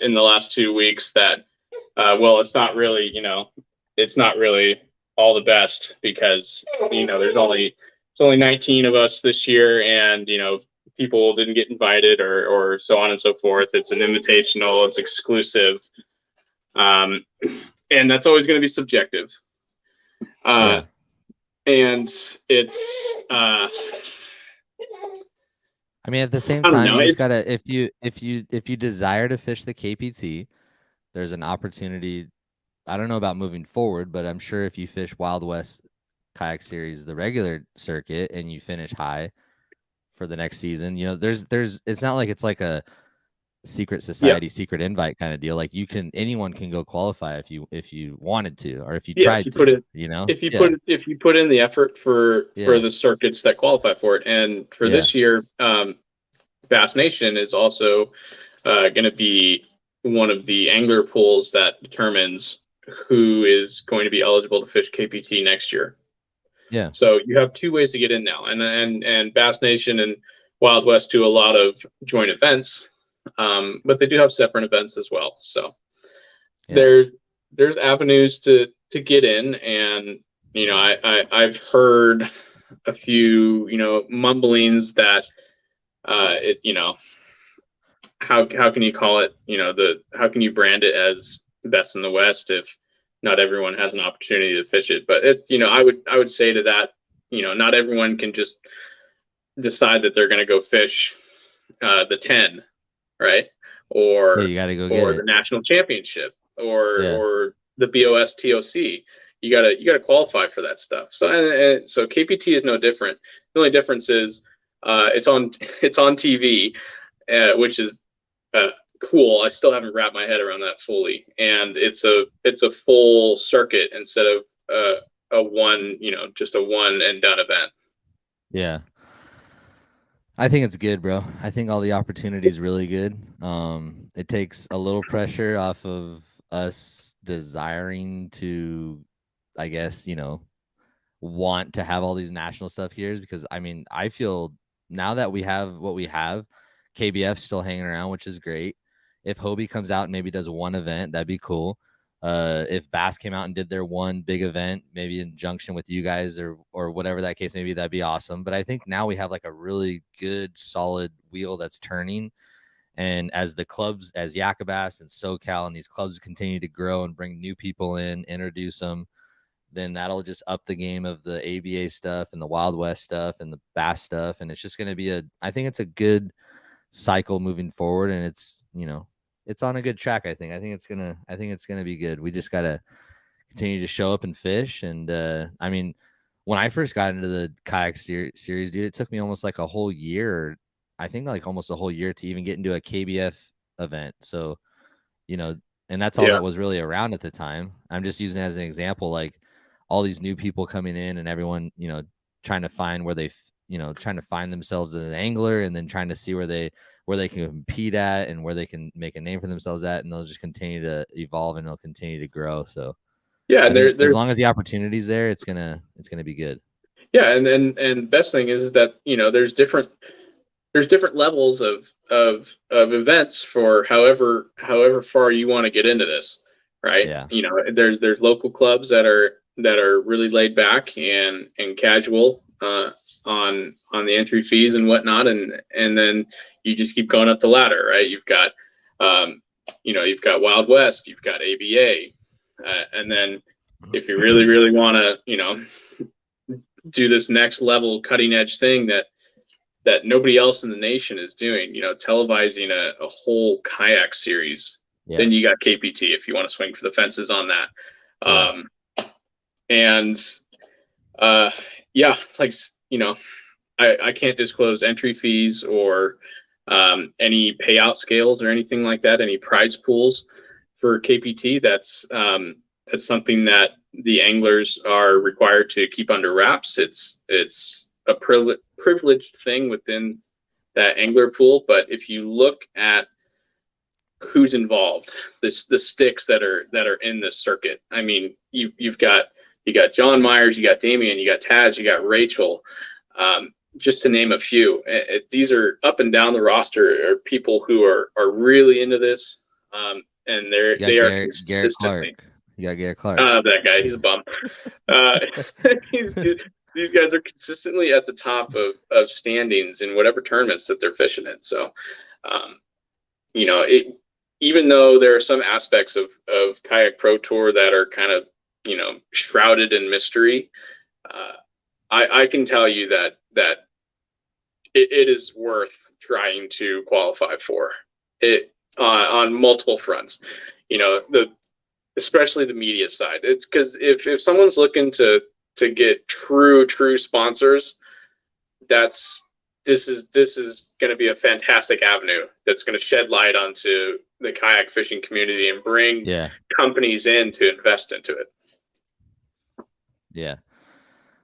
in the last 2 weeks that well, it's not really all the best because there's only 19 of us this year, and people didn't get invited or so on and so forth. It's an invitational, it's exclusive, um, and that's always going to be subjective. Uh, Yeah. and it's I mean, at the same I don't time, know. you just It's gotta if you desire to fish the KPT, there's an opportunity. I don't know about moving forward, but I'm sure if you fish Wild West Kayak Series, the regular circuit, and you finish high for the next season, there's it's not like it's like a secret yeah, society, secret invite kind of deal. Like anyone can go qualify if you wanted to or if you yeah. tried to, Yeah. If you put in the effort for Yeah. the circuits that qualify for it, and for Yeah. this year, Bass Nation is also going to be one of the angler pools that determines who is going to be eligible to fish KPT next year. Yeah. So you have two ways to get in now, and Bass Nation and Wild West do a lot of joint events, but they do have separate events as well. So Yeah. there there's avenues to get in, and I've heard a few mumblings that it how can you call it the how can you brand it as best in the West if not everyone has an opportunity to fish it? But I would say to that, not everyone can just decide that they're going to go fish the 10, right? Yeah, or you gotta go get or the it. national championship Yeah. or the BOS TOC. You gotta qualify for that stuff. So KPT is no different. The only difference is it's on it's on TV, which is uh, cool. I still haven't wrapped my head around that fully, and it's a full circuit instead of a one just a one and done event. Yeah. I think it's good, bro. I think all the opportunity is really good. It takes a little pressure off of us desiring to, I guess, want to have all these national stuff here is because I mean, I feel now that we have what we have, KBF's still hanging around, which is great. If Hobie comes out and maybe does one event, that'd be cool. If Bass came out and did their one big event, maybe in junction with you guys or whatever that case may be, that'd be awesome. But I think now we have like a really good, solid wheel that's turning. And as the clubs, as Yakabas and SoCal and these clubs continue to grow and bring new people in, introduce them, then that'll just up the game of the ABA stuff and the Wild West stuff and the Bass stuff. And it's just going to be I think it's a good cycle moving forward. And it's, it's on a good track. I think it's going to be good. We just got to continue to show up and fish. And, I mean, when I first got into the kayak series, dude, it took me almost like a whole year, I think like almost a whole year to even get into a KBF event. So, and that's all that was really around at the time. I'm just using it as an example, like all these new people coming in and everyone, trying to find where they, trying to find themselves as an angler and then trying to see where they can compete at and where they can make a name for themselves at. And they'll just continue to evolve and they'll continue to grow. So yeah, as long as the opportunity's there, it's going to be good. Yeah. And best thing is that, there's different levels of events for however far you want to get into this, right? Yeah. There's local clubs that are really laid back and casual on the entry fees and whatnot, and then you just keep going up the ladder, right? You've got you've got Wild West, you've got ABA, and then if you really want to do this next level cutting edge thing that nobody else in the nation is doing, televising a whole kayak series. Yeah. Then you got KPT if you want to swing for the fences on that. Yeah. I can't disclose entry fees or any payout scales or anything like that, any prize pools for KPT. That's something that the anglers are required to keep under wraps. It's a privileged thing within that angler pool, but if you look at who's involved, the sticks that are in this circuit, I mean, you've got John Myers, you got Damian, you got Taz, you got Rachel, just to name a few. These are up and down the roster are people who are really into this, and they are Garrett Clark. You got Garrett Clark. That guy, he's a bum. These guys are consistently at the top of standings in whatever tournaments that they're fishing in. So, even though there are some aspects of Kayak Pro Tour that are kind of, shrouded in mystery, I can tell you that it is worth trying to qualify for it on multiple fronts. Especially the media side. It's because if someone's looking to get true sponsors, this is going to be a fantastic avenue that's going to shed light onto the kayak fishing community and bring companies in to invest into it. Yeah.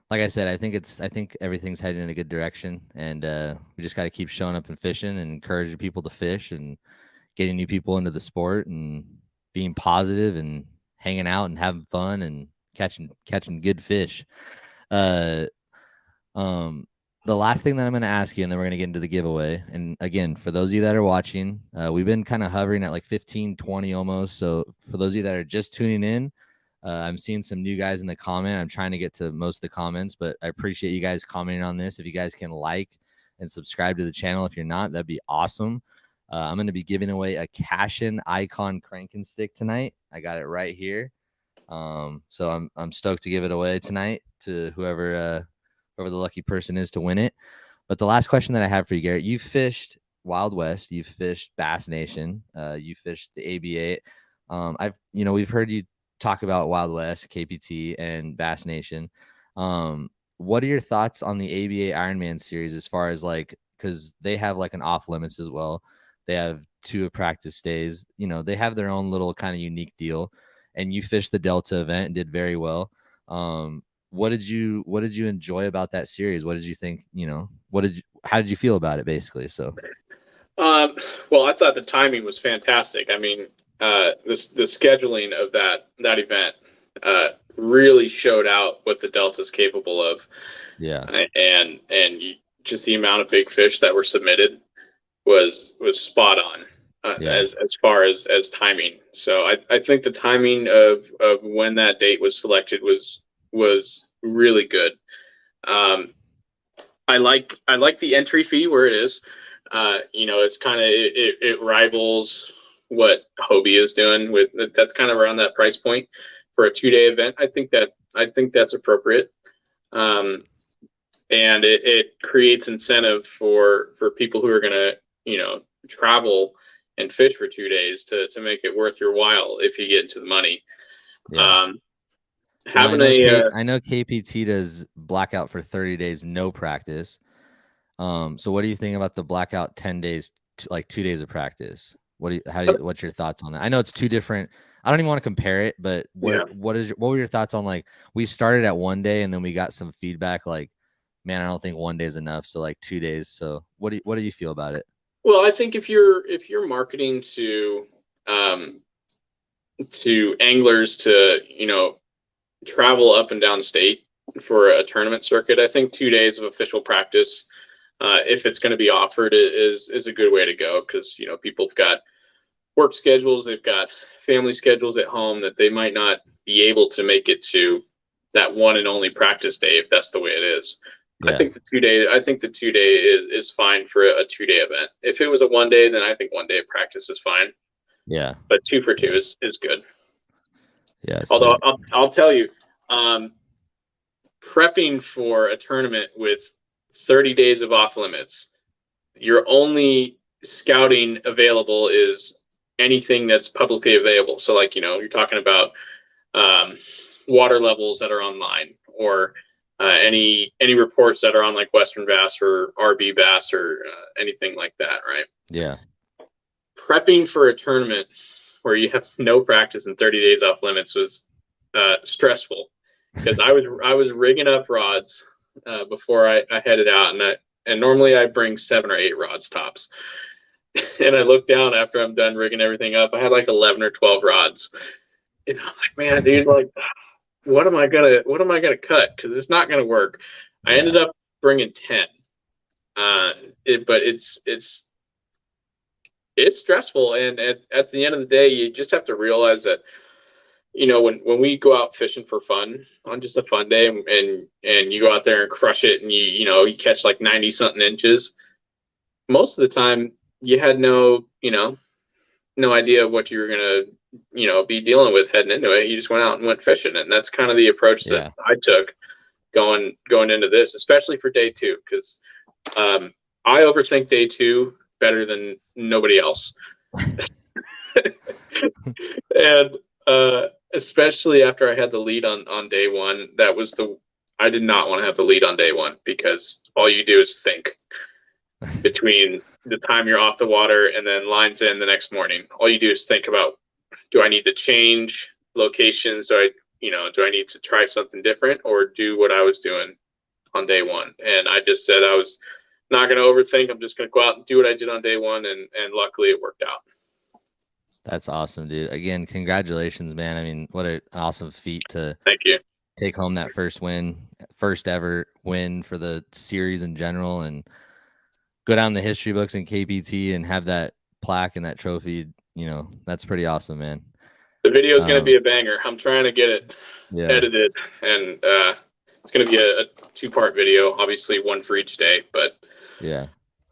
Like I said, I think everything's heading in a good direction, and we just got to keep showing up and fishing and encouraging people to fish and getting new people into the sport and being positive and hanging out and having fun and catching good fish. The last thing that I'm going to ask you, and then we're going to get into the giveaway. And again, for those of you that are watching, we've been kind of hovering at like 15, 20 almost. So for those of you that are just tuning in, I'm seeing some new guys in the comment. I'm trying to get to most of the comments, but I appreciate you guys commenting on this. If you guys can like and subscribe to the channel, if you're not, that'd be awesome. I'm going to be giving away a Cashion ICON Cranking stick tonight. I got it right here. So I'm stoked to give it away tonight to whoever the lucky person is to win it. But the last question that I have for you, Garrett, you fished Wild West, you've fished Bass Nation, you fished the ABA. We've heard you talk about Wild West, KPT, and Bass Nation. What are your thoughts on the ABA Ironman series as far as because they have like an off limits as well. They have 2 practice days. They have their own little kind of unique deal. And you fished the Delta event and did very well. What did you enjoy about that series? What did you think? How did you feel about it, basically? So, well, I thought the timing was fantastic. I mean, the scheduling of that event really showed out what the Delta's capable of. Yeah. Just the amount of big fish that were submitted was spot on, as far as timing. So I think the timing of when that date was selected was really good. I like the entry fee where it is. It's kind of it rivals what Hobie is doing with that's kind of around that price point for a 2-day event. I think that's appropriate. And it creates incentive for people who are going to travel and fish for 2 days to make it worth your while if you get into the money. Yeah. Having I know KPT does blackout for 30 days, no practice. So what do you think about the blackout 10 days, like 2 days of practice? What's your thoughts on that? I know it's two different. I don't even want to compare it, but what were your thoughts on, like, we started at 1 day and then we got some feedback like, man, I don't think 1 day is enough. So like 2 days. So what do you feel about it? Well, I think if you're marketing to anglers to travel up and down the state for a tournament circuit, I think 2 days of official practice, if it's going to be offered, is a good way to go, because people have got work schedules, they've got family schedules at home that they might not be able to make it to that one and only practice day if that's the way it is. Yeah. I think the 2 day is fine for a 2-day event. If it was a 1 day, then I think 1 day of practice is fine. Yeah. But 2 for 2 is good. Yeah. Although I'll tell you, prepping for a tournament with 30 days of off limits, your only scouting available is anything that's publicly available. So like, you're talking about water levels that are online, or any reports that are on like Western Bass or RB Bass or anything like that, right? Yeah. Prepping for a tournament where you have no practice and 30 days off limits was stressful, because I was rigging up rods before I headed out, and normally I bring 7 or 8 rods tops. And I looked down after I'm done rigging everything up, I had like 11 or 12 rods. And I'm like, man, dude, like, what am I gonna cut? Because it's not gonna work. I ended up bringing 10. But it's stressful, and at the end of the day, you just have to realize that when we go out fishing for fun on just a fun day, and you go out there and crush it, and you catch like 90 something inches, most of the time you had no idea what you were gonna be dealing with heading into it. You just went out and went fishing, and that's kind of the approach that I took going into this, especially for day 2, because I overthink day 2 better than nobody else. And especially after I had the lead on day 1, I did not want to have the lead on day 1, because all you do is think between the time you're off the water and then lines in the next morning. All you do is think about, do I need to change locations? Do I need to try something different, or do what I was doing on day 1? And I just said I was not going to overthink. I'm just going to go out and do what I did on day 1, and luckily it worked out. That's awesome, dude. Again, congratulations, man. I mean, what an awesome feat to Thank you. Take home that first ever win for the series in general, and go down the history books in KPT and have that plaque and that trophy. That's pretty awesome, man. The video is going to be a banger. I'm trying to get it edited, and it's going to be a 2-part video, obviously 1 for each day, but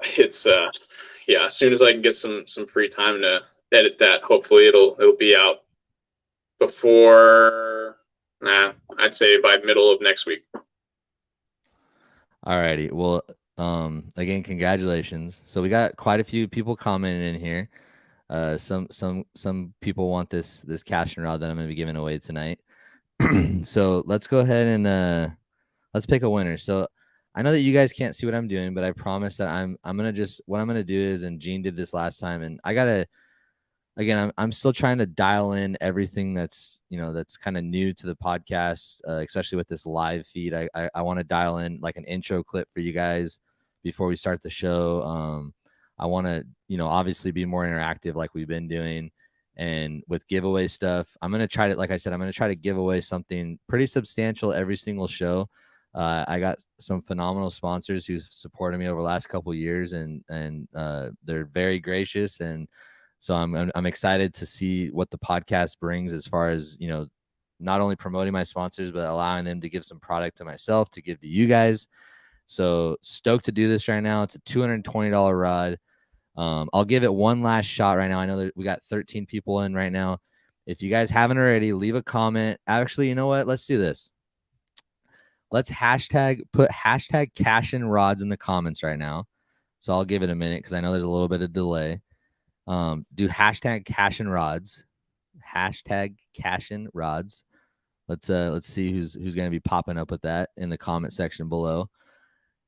it's as soon as I can get some free time to edit that, hopefully it'll be out before, I'd say by middle of next week. All righty. Well, again, congratulations. So we got quite a few people commenting in here. Some people want this Cashion rod that I'm going to be giving away tonight. So let's go ahead and let's pick a winner. So I know that you guys can't see what I'm doing, but I promise that I'm going to what I'm going to do is, and Gene did this last time, and I got to, again, I'm still trying to dial in everything that's kind of new to the podcast, especially with this live feed. I want to dial in like an intro clip for you guys before we start the show. I want to, obviously be more interactive like we've been doing, And with giveaway stuff, I'm going to try to, like I said, I'm going to try to give away something pretty substantial every single show. I got some phenomenal sponsors who've supported me over the last couple of years, and they're very gracious. And so I'm excited to see what the podcast brings as far as, you know, not only promoting my sponsors, but allowing them to give some product to myself to give to you guys. So stoked to do this right now. It's a $220 rod. I'll give it one last shot right now. I know that we got 13 people in right now. If you guys haven't already, leave a comment. Actually, you know what? Let's do this. Let's put hashtag Cashion rods in the comments right now. So I'll give it a minute because I know there's a little bit of delay. Do hashtag Cashion rods. Hashtag Cashion rods. Let's see who's going to be popping up with that in the comment section below.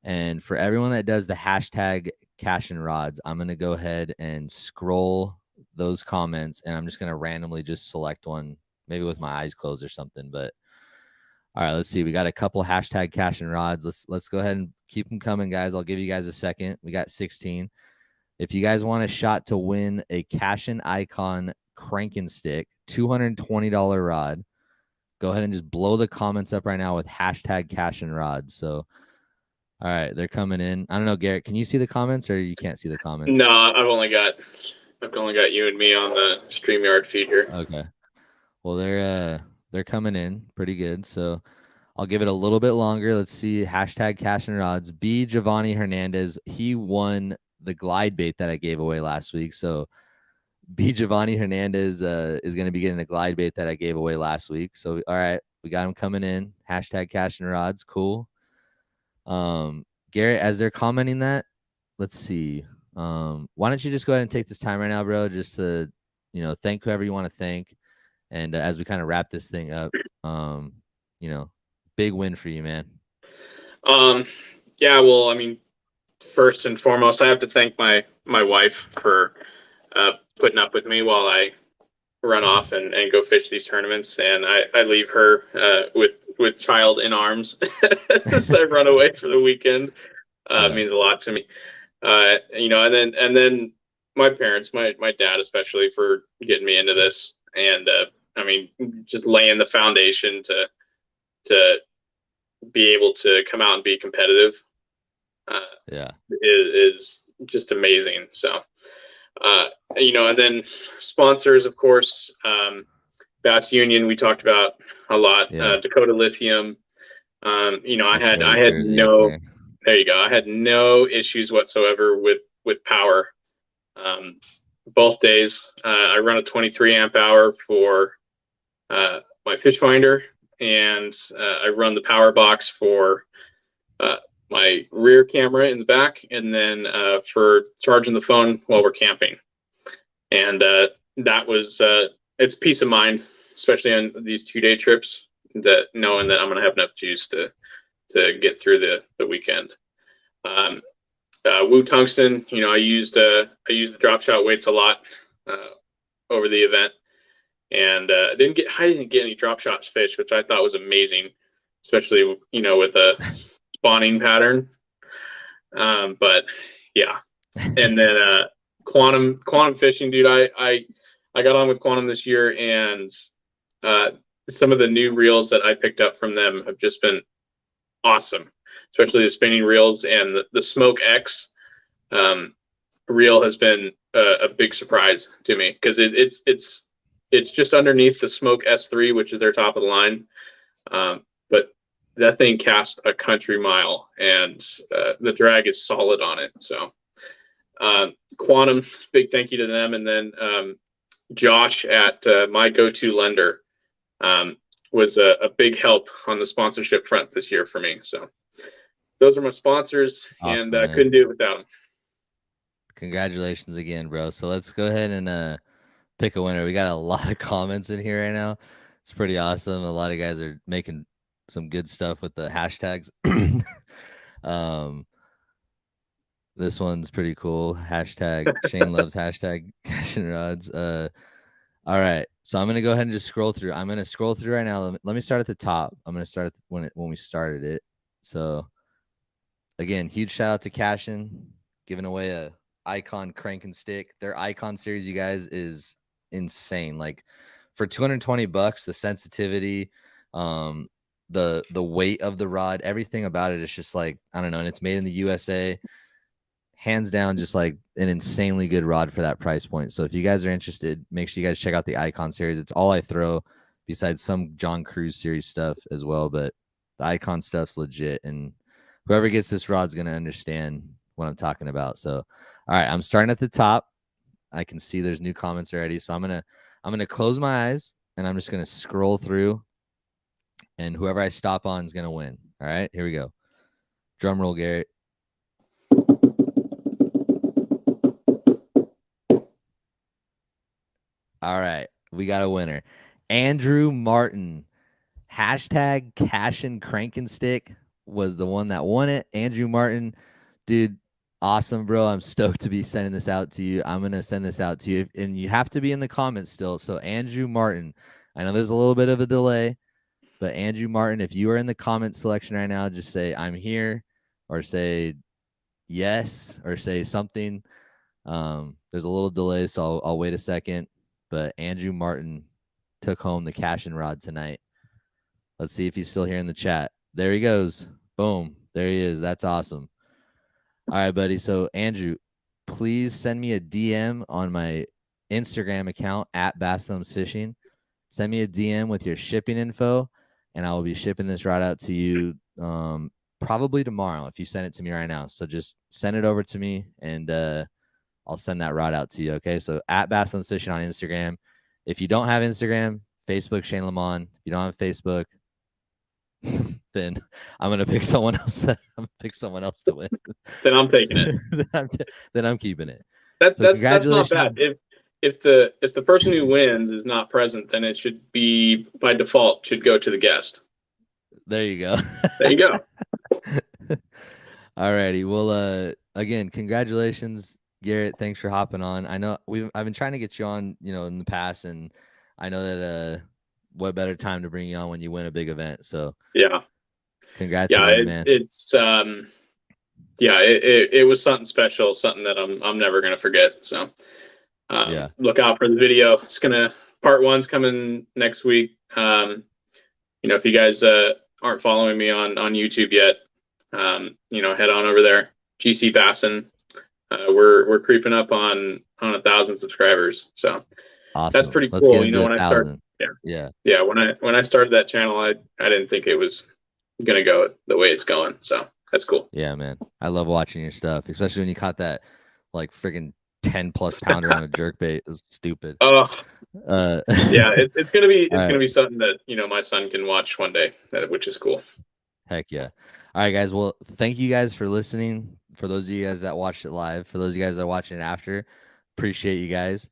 And for everyone that does the hashtag Cashion rods, I'm going to go ahead and scroll those comments, and I'm just going to randomly just select one, maybe with my eyes closed or something. But all right, let's see. We got a couple hashtag Cashion rods. Let's go ahead and keep them coming, guys. I'll give you guys a second. We got 16. If you guys want a shot to win a Cashion ICON Cranking stick, $220 rod, go ahead and just blow the comments up right now with hashtag Cashion rods. So, all right, they're coming in. I don't know, Garrett, can you see the comments or you can't see the comments? No, I've only got you and me on the StreamYard feed here. Okay. Well, they're coming in pretty good. So I'll give it a little bit longer. Let's see. Hashtag Cashion rods. B. Giovanni Hernandez. He won the glide bait that I gave away last week. So B. Giovanni Hernandez is going to be getting a glide bait that I gave away last week. So, all right, we got him coming in. Hashtag Cashion rods. Cool. Garrett, as they're commenting that, let's see. Why don't you just go ahead and take this time right now, bro, just to, you know, thank whoever you want to thank. And as we kind of wrap this thing up, you know, big win for you, man. Yeah, well, I mean, first and foremost, I have to thank my wife for putting up with me while I run off and go fish these tournaments, and I leave her with child in arms as I run away for the weekend. It means a lot to me. You know, and then my parents, my dad especially, for getting me into this, and I mean, just laying the foundation to be able to come out and be competitive. Is just amazing. So, you know, and then sponsors, of course, Bass Union, we talked about a lot. Dakota Lithium. You know, I had no. There you go. I had no issues whatsoever with power. Both days, I run a 23 amp hour for my fish finder, and I run the power box for my rear camera in the back, and then for charging the phone while we're camping. And that was it's peace of mind, especially on these 2-day trips, that knowing that I'm going to have enough juice to get through the weekend. Woo Tungsten, you know, I used the drop shot weights a lot over the event, and I didn't get any drop shots fish, which I thought was amazing, especially, you know, with a spawning pattern. But yeah, and then quantum fishing, dude. I got on with Quantum this year, and some of the new reels that I picked up from them have just been awesome, especially the spinning reels, and the Smoke X reel has been a big surprise to me, because it's just underneath the Smoke S3, which is their top of the line. But that thing casts a country mile, and the drag is solid on it. So Quantum, big thank you to them. And then Josh at My Go-To Lender was a big help on the sponsorship front this year for me. So those are my sponsors. Awesome, and couldn't do it without them. Congratulations again, bro. So let's go ahead and pick a winner. We got a lot of comments in here right now. It's pretty awesome. A lot of guys are making some good stuff with the hashtags. This one's pretty cool. Hashtag Shane loves hashtag Cashion rods. All right, so I'm gonna go ahead and just scroll through. I'm gonna scroll through right now. Let me start at the top. I'm gonna start when we started it. So again, huge shout out to Cashion, giving away a ICON Cranking stick. Their ICON series, you guys, is insane. Like for $220, the sensitivity, the weight of the rod, everything about it is just like, I don't know. And it's made in the USA, hands down, just like an insanely good rod for that price point. So if you guys are interested, make sure you guys check out the Icon series. It's all I throw, besides some John Cruz series stuff as well. But the Icon stuff's legit, and whoever gets this rod's gonna understand what I'm talking about. So, all right, I'm starting at the top. I can see there's new comments already, so I'm gonna close my eyes and I'm just gonna scroll through, and whoever I stop on is gonna win. All right, here we go. Drum roll, Garrett. All right, we got a winner. Andrew Martin. Hashtag Cashion Cranking Stick was the one that won it. Andrew Martin, dude, awesome, bro. I'm stoked to be sending this out to you. I'm going to send this out to you, and you have to be in the comments still. So Andrew Martin, I know there's a little bit of a delay, but Andrew Martin, if you are in the comment selection right now, just say I'm here, or say yes, or say something. There's a little delay, so I'll wait a second. But Andrew Martin took home the Cashion rod tonight. Let's see if he's still here in the chat. There he goes. Boom. There he is. That's awesome. All right, buddy. So, Andrew, please send me a DM on my Instagram account at Basthums Fishing. Send me a DM with your shipping info, and I will be shipping this rod out to you probably tomorrow if you send it to me right now. So just send it over to me, and I'll send that rod out to you. Okay. So at Basthums Fishing on Instagram. If you don't have Instagram, Facebook, Shane Lamont. If you don't have Facebook, then I'm gonna pick someone else. I'm gonna pick someone else to win. Then I'm taking it. then I'm keeping it. That's not bad. If the person who wins is not present, then it should be by default should go to the guest. There you go. There you go. All righty. Well, again, congratulations, Garrett. Thanks for hopping on. I know I've been trying to get you on, in the past, and I know that what better time to bring you on when you win a big event. So yeah, congrats again, man. It's it was something special, something that I'm never gonna forget. So look out for the video. It's part one's coming next week. If you guys aren't following me on YouTube yet, head on over there. GC Bassin. We're creeping up on 1,000 subscribers. So awesome. That's pretty cool. When I started, when I started that channel, I didn't think it was gonna go the way it's going. So that's cool. Yeah, man. I love watching your stuff, especially when you caught that like freaking 10+ pounder on a jerkbait. It was stupid. Oh, it's gonna be something that my son can watch one day, which is cool. Heck yeah. All right, guys. Well, thank you guys for listening. For those of you guys that watched it live, for those of you guys that are watching it after, appreciate you guys.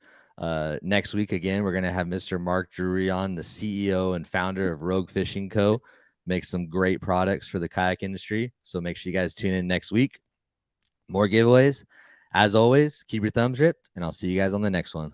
Next week, again, we're going to have Mr. Mark Drury on, the CEO and founder of Rogue Fishing Co. Makes some great products for the kayak industry. So make sure you guys tune in next week. More giveaways. As always, keep your thumbs ripped, and I'll see you guys on the next one.